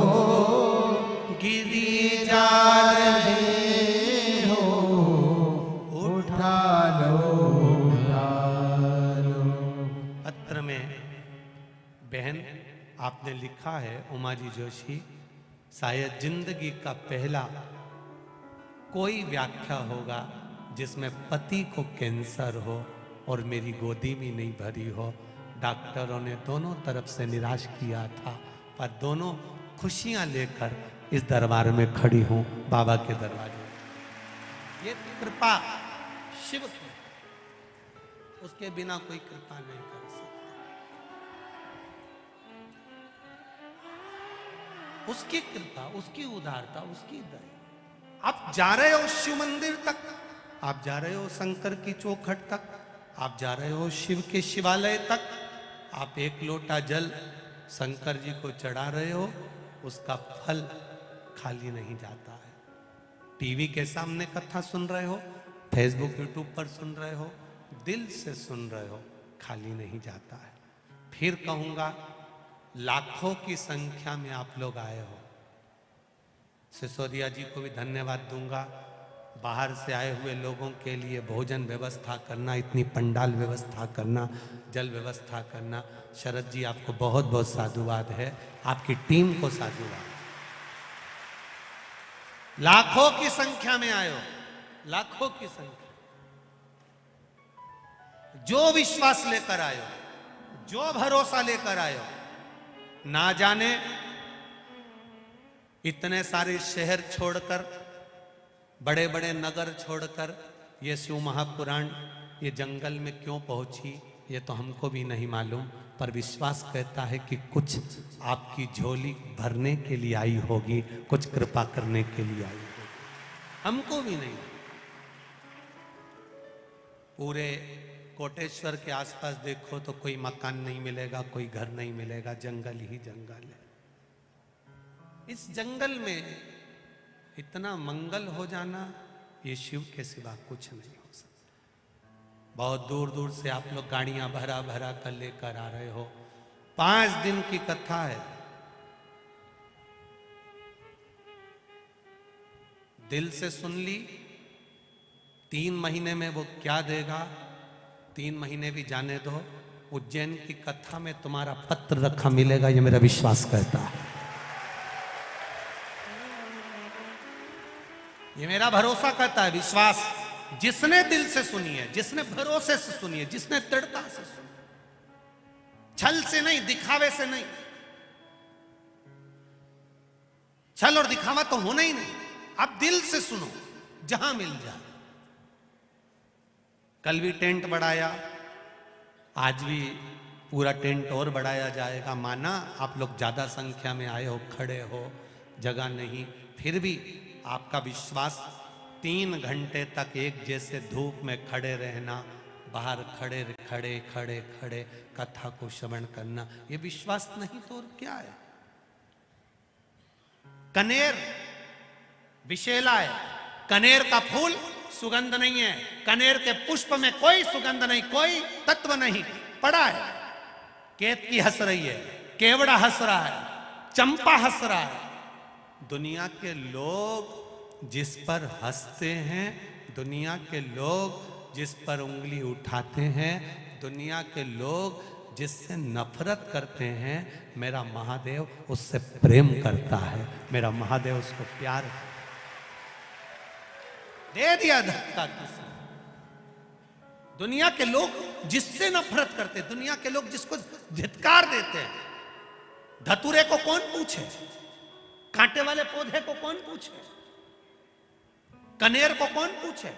गिरी जा रहे हो, उठा लो, उठा लो। पत्र में बहन आपने लिखा है, उमा जी जोशी, शायद जिंदगी का पहला कोई व्याख्या होगा जिसमें पति को कैंसर हो और मेरी गोदी भी नहीं भरी हो। डॉक्टरों ने दोनों तरफ से निराश किया था, पर दोनों खुशियां लेकर इस दरबार में खड़ी हूं, बाबा के दरवाजे। ये कृपा शिव की, उसके बिना कोई कृपा नहीं कर सकता। उसकी कृपा, उसकी उदारता, उसकी दया। आप जा रहे हो शिव मंदिर तक, आप जा रहे हो शंकर की चौखट तक, आप जा रहे हो शिव के शिवालय तक, आप एक लोटा जल शंकर जी को चढ़ा रहे हो, उसका फल खाली नहीं जाता है। टीवी के सामने कथा सुन रहे हो, फेसबुक यूट्यूब पर सुन रहे हो, दिल से सुन रहे हो, खाली नहीं जाता है। फिर कहूंगा, लाखों की संख्या में आप लोग आए हो। सिसोदिया जी को भी धन्यवाद दूंगा। बाहर से आए हुए लोगों के लिए भोजन व्यवस्था करना, इतनी पंडाल व्यवस्था करना, जल व्यवस्था करना। शरद जी आपको बहुत बहुत साधुवाद है, आपकी टीम को साधुवाद। लाखों की संख्या में आए हो, लाखों की संख्या। जो विश्वास लेकर आए हो, जो भरोसा लेकर आए हो, ना जाने इतने सारे शहर छोड़कर, बड़े बड़े नगर छोड़कर ये शिव महापुराण ये जंगल में क्यों पहुंची, ये तो हमको भी नहीं मालूम, पर विश्वास कहता है कि कुछ आपकी झोली भरने के लिए आई होगी, कुछ कृपा करने के लिए आई होगी, हमको भी नहीं। पूरे कोटेश्वर के आसपास देखो तो कोई मकान नहीं मिलेगा, कोई घर नहीं मिलेगा, जंगल ही जंगल है। इस जंगल में इतना मंगल हो जाना, ये शिव के सिवा कुछ नहीं हो सकता। बहुत दूर दूर से आप लोग गाड़ियां भरा भरा कर लेकर आ रहे हो। 5 दिन की कथा है। दिल से सुन ली, 3 महीने में वो क्या देगा, 3 महीने भी जाने दो। उज्जैन की कथा में तुम्हारा पत्र रखा मिलेगा, ये मेरा विश्वास कहता है, ये मेरा भरोसा कहता है, विश्वास। जिसने दिल से सुनी है, जिसने भरोसे से सुनी है, जिसने दृढ़ता से सुनी, छल से नहीं, दिखावे से नहीं। छल और दिखावा तो होना ही नहीं। अब दिल से सुनो, जहां मिल जाए। कल भी टेंट बढ़ाया, आज भी पूरा टेंट और बढ़ाया जाएगा। माना आप लोग ज्यादा संख्या में आए हो, खड़े हो, जगह नहीं, फिर भी आपका विश्वास 3 घंटे तक एक जैसे धूप में खड़े रहना, बाहर खड़े खड़े खड़े खड़े कथा को श्रवण करना, ये विश्वास नहीं तो और क्या है। कनेर विशेला है, कनेर का फूल सुगंध नहीं है, कनेर के पुष्प में कोई सुगंध नहीं, कोई तत्व नहीं पड़ा है। केतकी हंस रही है, केवड़ा हंस रहा है, चंपा हंस रहा है। दुनिया के लोग जिस पर हंसते हैं, दुनिया के लोग जिस पर उंगली उठाते हैं, दुनिया के लोग जिससे नफरत करते हैं, मेरा महादेव उससे प्रेम करता है, मेरा महादेव उसको प्यार दे दिया धक्का किसी। दुनिया के लोग जिससे नफरत करते, दुनिया के लोग जिसको धिक्कार देते हैं, धतूरे को कौन पूछे, कांटे वाले पौधे को कौन पूछे, कनेर को कौन पूछे?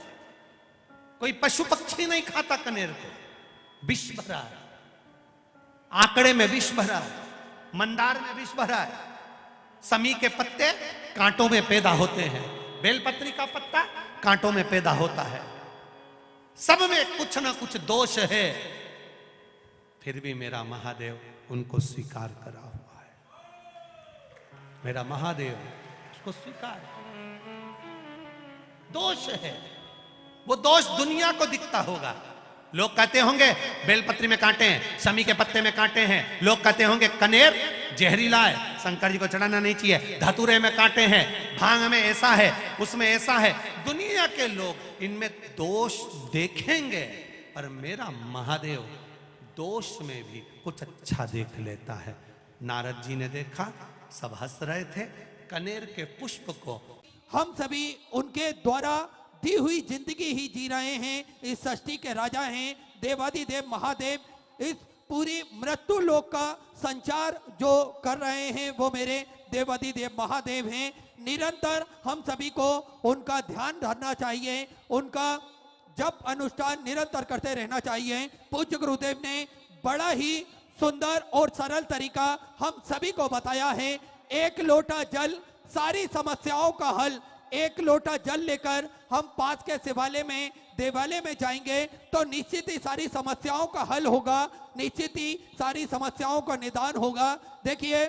कोई पशु पक्षी नहीं खाता कनेर को। विष भरा है, आंकड़े में विष भरा है, मंदार में विष भरा है। समी के पत्ते कांटों में पैदा होते हैं, बेलपत्री का पत्ता कांटों में पैदा होता है। सब में कुछ ना कुछ दोष है, फिर भी मेरा महादेव उनको स्वीकार करा हुआ है। मेरा महादेव उसको स्वीकार, दोष है, वो दोष दुनिया को दिखता होगा। लोग कहते होंगे बेलपत्री में कांटे हैं, समी के पत्ते में कांटे हैं। लोग कहते होंगे कनेर जहरीला है, शंकर जी को चढ़ाना नहीं चाहिए। धतूरे में कांटे हैं, भांग में ऐसा है, उसमें ऐसा है। दुनिया के लोग इनमें दोष देखेंगे, पर मेरा महादेव दोष में भी कुछ अच्छा देख लेता है। नारद जी ने देखा, सब हंस रहे थे कनेर के पुष्प को। हम सभी उनके द्वारा दी हुई जिंदगी ही जी रहे हैं। इस सृष्टि के राजा हैं, देवादिदेव महादेव। इस पूरी मृत्यु लोक का संचार जो कर रहे हैं वो मेरे देवादिदेव महादेव हैं। निरंतर हम सभी को उनका ध्यान रखना चाहिए, उनका जप अनुष्ठान निरंतर करते रहना चाहिए। पूज्य गुरुदेव ने बड़ा ही सुंदर और सरल तरीका हम सभी को बताया है। एक लोटा जल सारी समस्याओं का हल। एक लोटा जल लेकर हम पास के शिवालय में, देवालय में जाएंगे तो निश्चित ही सारी समस्याओं का हल होगा, निश्चित ही सारी समस्याओं का निदान होगा। देखिए,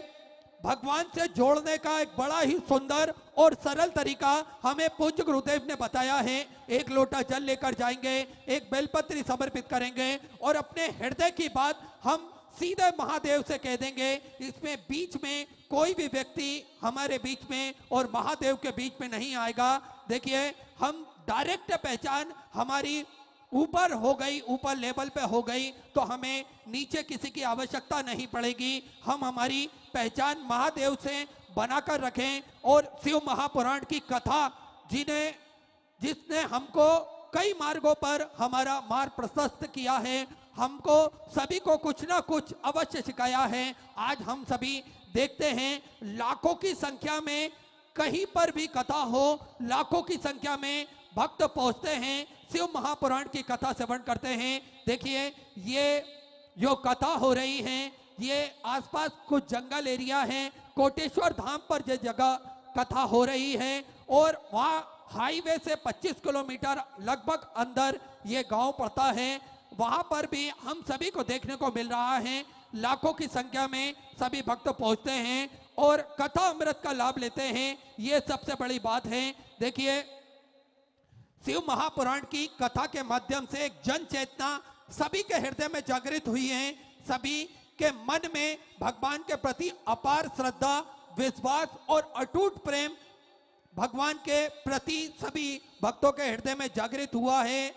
भगवान से जोड़ने का एक बड़ा ही सुंदर और सरल तरीका हमें पूज्य गुरुदेव ने बताया है। एक लोटा जल लेकर जाएंगे, एक बेलपत्री समर्पित करेंगे और अपने हृदय की बात हम सीधे महादेव से कह देंगे। इसमें बीच में कोई भी व्यक्ति हमारे बीच में और महादेव के बीच में नहीं आएगा। देखिए, हम डायरेक्ट पहचान हमारी ऊपर हो गई, ऊपर लेवल पे हो गई, तो हमें नीचे किसी की आवश्यकता नहीं पड़ेगी। हम हमारी पहचान महादेव से बनाकर रखें। और शिव महापुराण की कथा जिसने हमको कई मार्गों पर हमारा मार्ग प्रशस्त किया है, हमको सभी को कुछ ना कुछ अवश्य सिखाया है। आज हम सभी देखते हैं लाखों की संख्या में कहीं पर भी कथा हो, लाखों की संख्या में भक्त पहुंचते हैं, शिव महापुराण की कथा श्रवण करते हैं। देखिए, ये जो कथा हो रही है ये आसपास कुछ जंगल एरिया है, कोटेश्वर धाम पर जो जगह कथा हो रही है और वहाँ हाईवे से 25 किलोमीटर लगभग अंदर ये गांव पड़ता है। वहां पर भी हम सभी को देखने को मिल रहा है, लाखों की संख्या में सभी भक्त पहुंचते हैं और कथा अमृत का लाभ लेते हैं। ये सबसे बड़ी बात है। देखिए, शिव महापुराण की कथा के माध्यम से एक जन चेतना सभी के हृदय में जागृत हुई है। सभी के मन में भगवान के प्रति अपार श्रद्धा, विश्वास और अटूट प्रेम भगवान के प्रति सभी भक्तों के हृदय में जागृत हुआ है।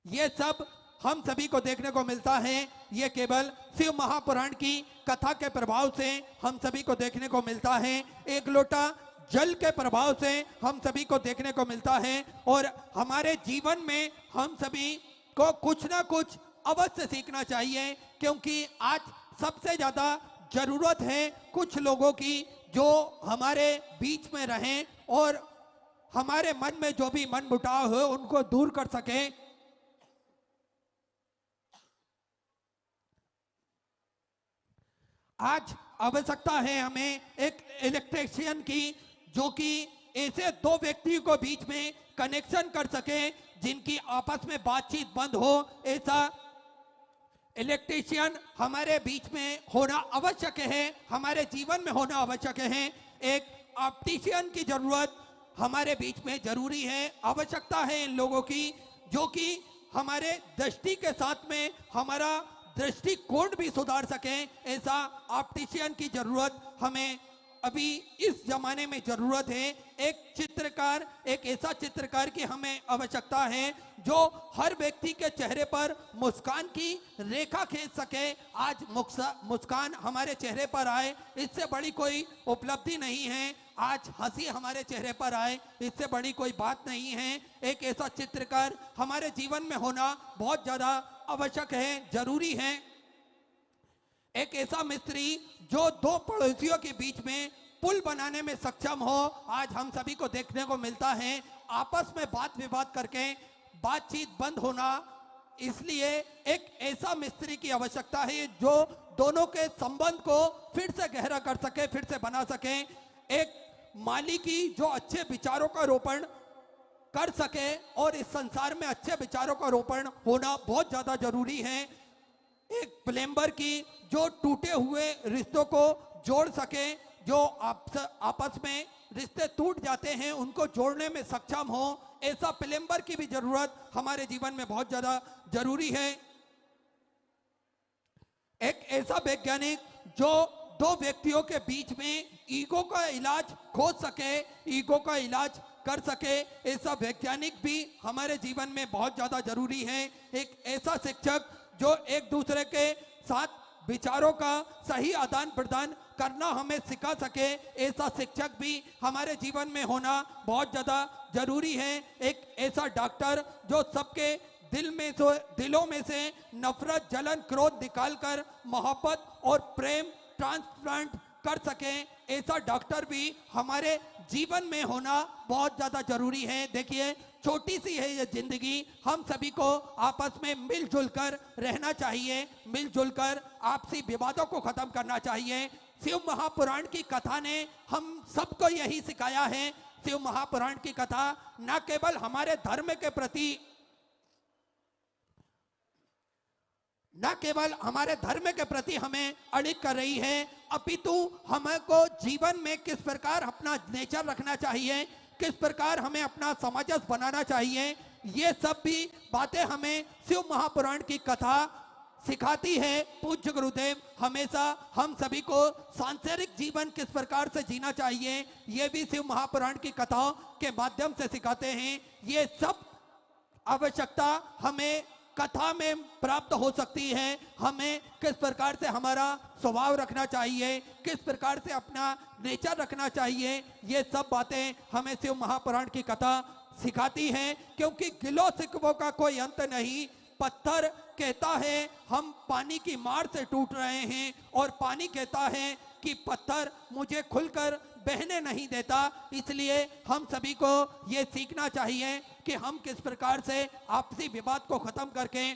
ये सब हम सभी को देखने को मिलता है। ये केवल शिव महापुराण की कथा के प्रभाव से हम सभी को देखने को मिलता है। एक लोटा जल के प्रभाव से हम सभी को देखने को मिलता है और हमारे जीवन में हम सभी को कुछ ना कुछ अवश्य सीखना चाहिए, क्योंकि आज सबसे ज्यादा जरूरत है कुछ लोगों की जो हमारे बीच में रहें और हमारे मन में जो भी मन मुटाव हो उनको दूर कर सके। आज आवश्यकता है हमें एक इलेक्ट्रिशियन की, जो कि ऐसे दो व्यक्ति को बीच में कनेक्शन कर सके जिनकी आपस में बातचीत बंद हो। ऐसा इलेक्ट्रिशियन हमारे बीच में होना आवश्यक है, हमारे जीवन में होना आवश्यक है। एक ऑप्टिशियन की जरूरत हमारे बीच में जरूरी है, आवश्यकता है इन लोगों की, जो कि हमारे दृष्टि के साथ में हमारा दृष्टिकोण भी सुधार सके। ऐसा ऑप्टिशियन की जरूरत हमें अभी इस जमाने में जरूरत है। एक चित्रकार, एक ऐसा चित्रकार की हमें आवश्यकता है जो हर व्यक्ति के चेहरे पर मुस्कान की रेखा खींच सके। आज मुस्कान हमारे चेहरे पर आए, इससे बड़ी कोई उपलब्धि नहीं है। आज हंसी हमारे चेहरे पर आए, इससे बड़ी कोई बात नहीं है। एक ऐसा चित्रकार हमारे जीवन में होना बहुत ज्यादा आवश्यक है, जरूरी है। एक ऐसा मिस्त्री जो दो पड़ोसियों के बीच में पुल बनाने में सक्षम हो। आज हम सभी को देखने को मिलता है आपस में बात विवाद करके बातचीत बंद होना, इसलिए एक ऐसा मिस्त्री की आवश्यकता है जो दोनों के संबंध को फिर से गहरा कर सके, फिर से बना सके। एक माली की जो अच्छे विचारों का रोपण कर सके, और इस संसार में अच्छे विचारों का रोपण होना बहुत ज्यादा जरूरी है। एक प्लम्बर की जो टूटे हुए रिश्तों को जोड़ सके, जो आपस में रिश्ते टूट जाते हैं उनको जोड़ने में सक्षम हो, ऐसा प्लम्बर की भी जरूरत हमारे जीवन में बहुत ज्यादा जरूरी है। एक ऐसा वैज्ञानिक जो दो व्यक्तियों के बीच में ईगो का इलाज खोज सके, ईगो का इलाज कर सके, ऐसा वैज्ञानिक भी हमारे जीवन में बहुत ज्यादा जरूरी है। एक ऐसा शिक्षक जो एक दूसरे के साथ विचारों का सही आदान प्रदान करना हमें सिखा सके, ऐसा शिक्षक भी हमारे जीवन में होना बहुत ज्यादा जरूरी है। एक ऐसा डॉक्टर जो सबके दिलों में से नफरत, जलन, क्रोध निकालकर मोहब्बत और प्रेम ट्रांसप्लांट कर सके, ऐसा डॉक्टर भी हमारे जीवन में होना बहुत ज्यादा जरूरी है। देखिए, छोटी सी है ये जिंदगी, हम सभी को आपस में मिलजुल कर रहना चाहिए, मिलजुल कर आपसी विवादों को खत्म करना चाहिए। शिव महापुराण की कथा ने हम सबको यही सिखाया है। शिव महापुराण की कथा न केवल हमारे धर्म के प्रति, न केवल हमारे धर्म के प्रति हमें अड़िग कर रही है, अपितु हमको जीवन में किस प्रकार अपना नेचर रखना चाहिए, किस प्रकार हमें अपना समाजस बनाना चाहिए, ये सब भी बातें हमें शिव महापुराण की कथा सिखाती है। पूज्य गुरुदेव हमेशा हम सभी को सांसारिक जीवन किस प्रकार से जीना चाहिए, ये भी शिव महापुराण की कथाओं के माध्यम से सिखाते हैं। ये सब आवश्यकता हमें कथा में प्राप्त हो सकती है। हमें किस प्रकार से हमारा स्वभाव रखना चाहिए, किस प्रकार से अपना नेचर रखना चाहिए, ये सब बातें हमें शिव महापुराण की कथा सिखाती हैं। क्योंकि गिलो शिकवों का कोई अंत नहीं। पत्थर कहता है हम पानी की मार से टूट रहे हैं, और पानी कहता है कि पत्थर मुझे खुलकर बहने नहीं देता। इसलिए हम सभी को ये सीखना चाहिए कि हम किस प्रकार से आपसी विवाद को खत्म करके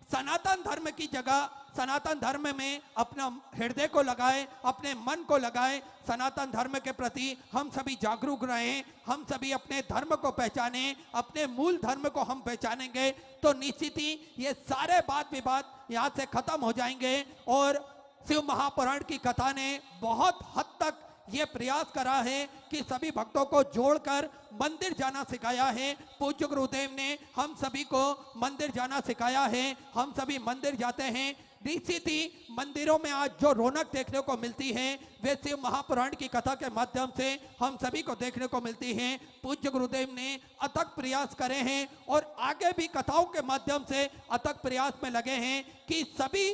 सनातन धर्म की जगह सनातन धर्म में अपना हृदय को लगाए, अपने मन को लगाए, सनातन धर्म के प्रति हम सभी जागरूक रहें, हम सभी अपने धर्म को पहचाने, अपने मूल धर्म को हम पहचानेंगे तो निश्चित ही ये सारे वाद विवाद यहाँ से खत्म हो जाएंगे। और शिव महापुराण की कथा ने बहुत हद तक ये प्रयास करा है कि सभी भक्तों को जोड़कर मंदिर जाना सिखाया है। पूज्य गुरुदेव ने हम सभी को मंदिर जाना सिखाया है, हम सभी मंदिर जाते हैं। निश्चित ही मंदिरों में आज जो रौनक देखने को मिलती है वे शिव महापुराण की कथा के माध्यम से हम सभी को देखने को मिलती है। पूज्य गुरुदेव ने अथक प्रयास करे हैं और आगे भी कथाओं के माध्यम से अथक प्रयास में लगे हैं कि सभी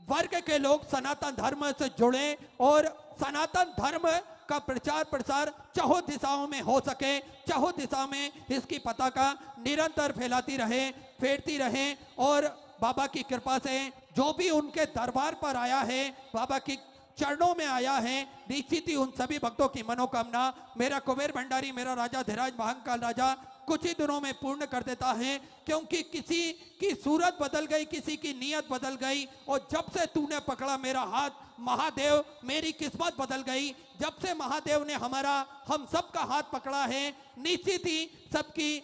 वर्ग के लोग सनातन धर्म से जुड़े और सनातन धर्म का प्रचार प्रसार चारों दिशाओं में हो सके, चारों दिशा में इसकी पताका निरंतर फैलाती रहे, फैलती रहे। और बाबा की कृपा से जो भी उनके दरबार पर आया है, बाबा की चरणों में आया है, निश्चित ही उन सभी भक्तों की मनोकामना मेरा कुबेर भंडारी, मेरा राजा धीराज महाकाल राजा कुछ ही दिनों में पूर्ण कर देता है। क्योंकि किसी की सूरत बदल गई, किसी की नीयत बदल गई, और जब से तूने पकड़ा मेरा हाथ महादेव मेरी किस्मत बदल गई। जब से महादेव ने हम सबका हाथ पकड़ा है, निश्चित ही सबकी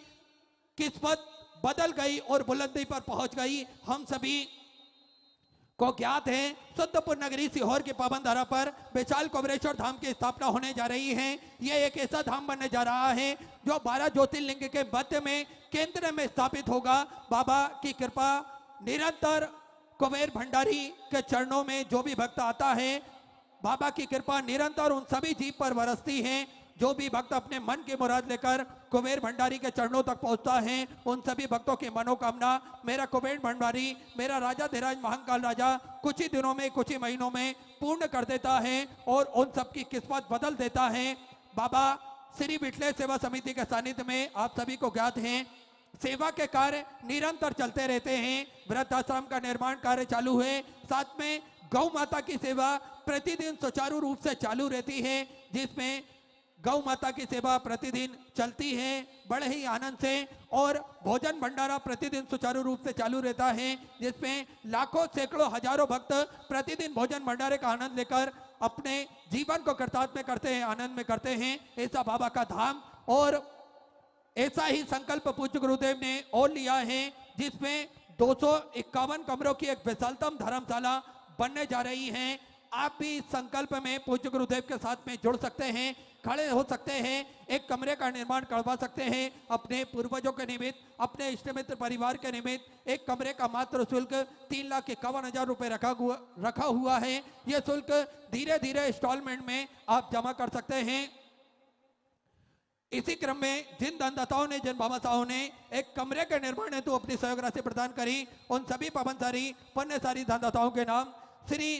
किस्मत बदल गई और बुलंदी पर पहुंच गई। हम सभी को ज्ञात है शुद्धपुर नगरी सीहोर के पावन धरा पर विशाल कुबेरेश्वर धाम की स्थापना होने जा रही है। यह एक ऐसा धाम बनने जा रहा है जो 12 ज्योतिर्लिंग के मध्य में केंद्र में स्थापित होगा। बाबा की कृपा निरंतर कुबेर भंडारी के चरणों में जो भी भक्त आता है, बाबा की कृपा निरंतर उन सभी जीव पर बरसती है। जो भी भक्त अपने मन की मुराद लेकर कुबेर भंडारी के चरणों तक पहुंचता है, उन सभी भक्तों की मनोकामना मेरा कुबेर भंडारी, मेरा राजा धीराज महाकाल राजा कुछ ही दिनों में, कुछ ही महीनों में पूर्ण कर देता है और उन सबकी किस्मत बदल देता है। बाबा श्री विठले सेवा समिति के सानिध्य में आप सभी को ज्ञात है सेवा के कार्य निरंतर चलते रहते हैं। वृद्धाश्रम का निर्माण कार्य चालू है, साथ में गौ माता की सेवा प्रतिदिन सुचारू रूप से चालू रहती है, जिसमें गौ माता की सेवा प्रतिदिन चलती है बड़े ही आनंद से, और भोजन भंडारा प्रतिदिन सुचारू रूप से चालू रहता है, जिसमें लाखों सैकड़ों हजारों भक्त प्रतिदिन भोजन भंडारे का आनंद लेकर अपने जीवन को कृतार्थ में करते हैं, आनंद में करते हैं। ऐसा बाबा का धाम, और ऐसा ही संकल्प पूज्य गुरुदेव ने और लिया है, जिसमें 251 कमरों की एक विशालतम धर्मशाला बनने जा रही है। आप भी इस संकल्प में पूज्य गुरुदेव के साथ में जुड़ सकते हैं, खड़े हो सकते हैं, एक कमरे का निर्माण करवा सकते हैं अपने पूर्वजों के निमित्त, अपने इष्ट मित्र परिवार के निमित्त। एक कमरे का मात्र शुल्क 3,51,000 रुपए रखा हुआ है। यह शुल्क धीरे धीरे इंस्टॉलमेंट में आप जमा कर सकते हैं। इसी क्रम में जिन दानदाताओं ने, जिन भामाशाहों ने एक कमरे के निर्माण हेतु अपनी सहयोग राशि प्रदान करी, उन सभी पावनसारी पुण्यसारी दानदाताओं के नाम श्री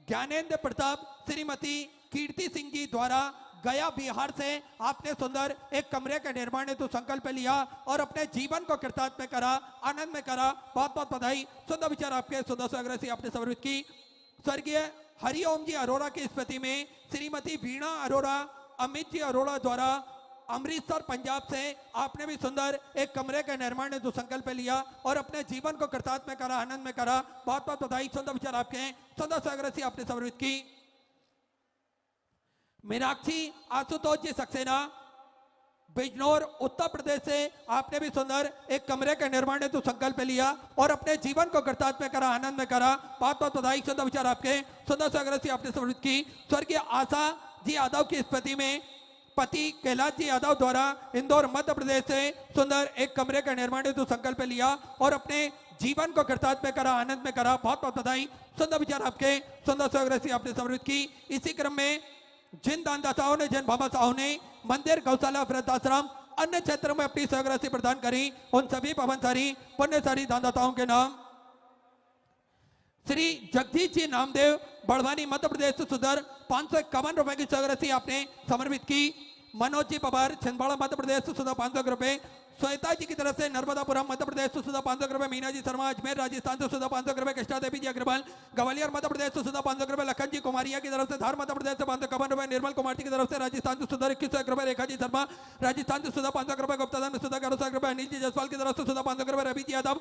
ज्ञानेंद्र प्रताप, श्रीमती कीर्ति सिंह जी द्वारा गया बिहार से आपने सुंदर एक कमरे के निर्माण हेतु संकल्प लिया और अपने जीवन को कृतार्थ में करा, आनंद में करा। बहुत बहुत बधाई। सुंदर विचार आपके, सुंदर सहयोग राशि आपने समर्पित की। स्वर्गीय हरिओम जी अरोड़ा की स्मृति में श्रीमती वीणा अरोड़ा, अमित जी अरोड़ा द्वारा अमृतसर पंजाब से आपने भी सुंदर एक कमरे के निर्माण हेतु संकल्प लिया और अपने जीवन को कृतार्थ में करा, आनंद में करा। बहुत बहुत बधाई। सुंदर विचार आपके, सुंदर सहयोग राशि आपने समर्पित की। मीनाक्षी आशुतोष जी सक्सेना, बिजनौर उत्तर प्रदेश से आपने भी सुंदर एक कमरे के निर्माण हेतु संकल्प लिया और अपने जीवन को कृतार्थ में करा, आनंद में करा। बहुत बहुत बधाई। सुंदर विचार आपके, सुंदर सहयोग राशि आपने समर्पित की। स्वर्गीय आशा जी यादव की स्मृति में पति कैलाश जी यादव द्वारा इंदौर मध्य प्रदेश से सुंदर एक कमरे का निर्माण हेतु संकल्प लिया और अपने जीवन को कृतार्थ में करा, आनंद में करा। बहुत बहुत बधाई। सुंदर विचार आपके, सुंदर सहयोग राशि आपने समर्पित की। इसी क्रम में जिन दानदाताओं ने, जिन भामाशाहों ने मंदिर, गौशाला, वृद्धाश्रम, अन्य क्षेत्रों में अपनी सहयोग राशि प्रदान करी, उन सभी पावनसारी पुण्यसारी दानदाताओं के नाम श्री जगदीश जी नामदेव, बड़वानी मध्य प्रदेश से सुंदर 551 रुपए की सहयोग राशि आपने समर्पित की। मनोज जी पवार, छिंदवाड़ा मध्य प्रदेश से सुधा 500 रुपए। श्वेता जी की तरफ से नर्मदापुरम मध्य प्रदेश से सुधा 500 रुपए। मीना जी शर्मा अजमेर राजस्थान से सुधा 500 रुपए। कृष्णा देवी जी अग्रवाल ग्वालियर मध्य प्रदेश से सुधा 500 रुपए। लखन जी कुमारिया की तरफ से धार मध्य प्रदेश से 551 रुपए। निर्मल कुमार जी की तरफ से राजस्थान से सुधा 2100 रुपए। रेखा जी शर्मा राजस्थान से सुधा 500 रुपए। गुप्ता सुधा 1100 रुपए। अनिल जी जसवाल की तरफ से सुधा 500 रुपए। रवि जी यादव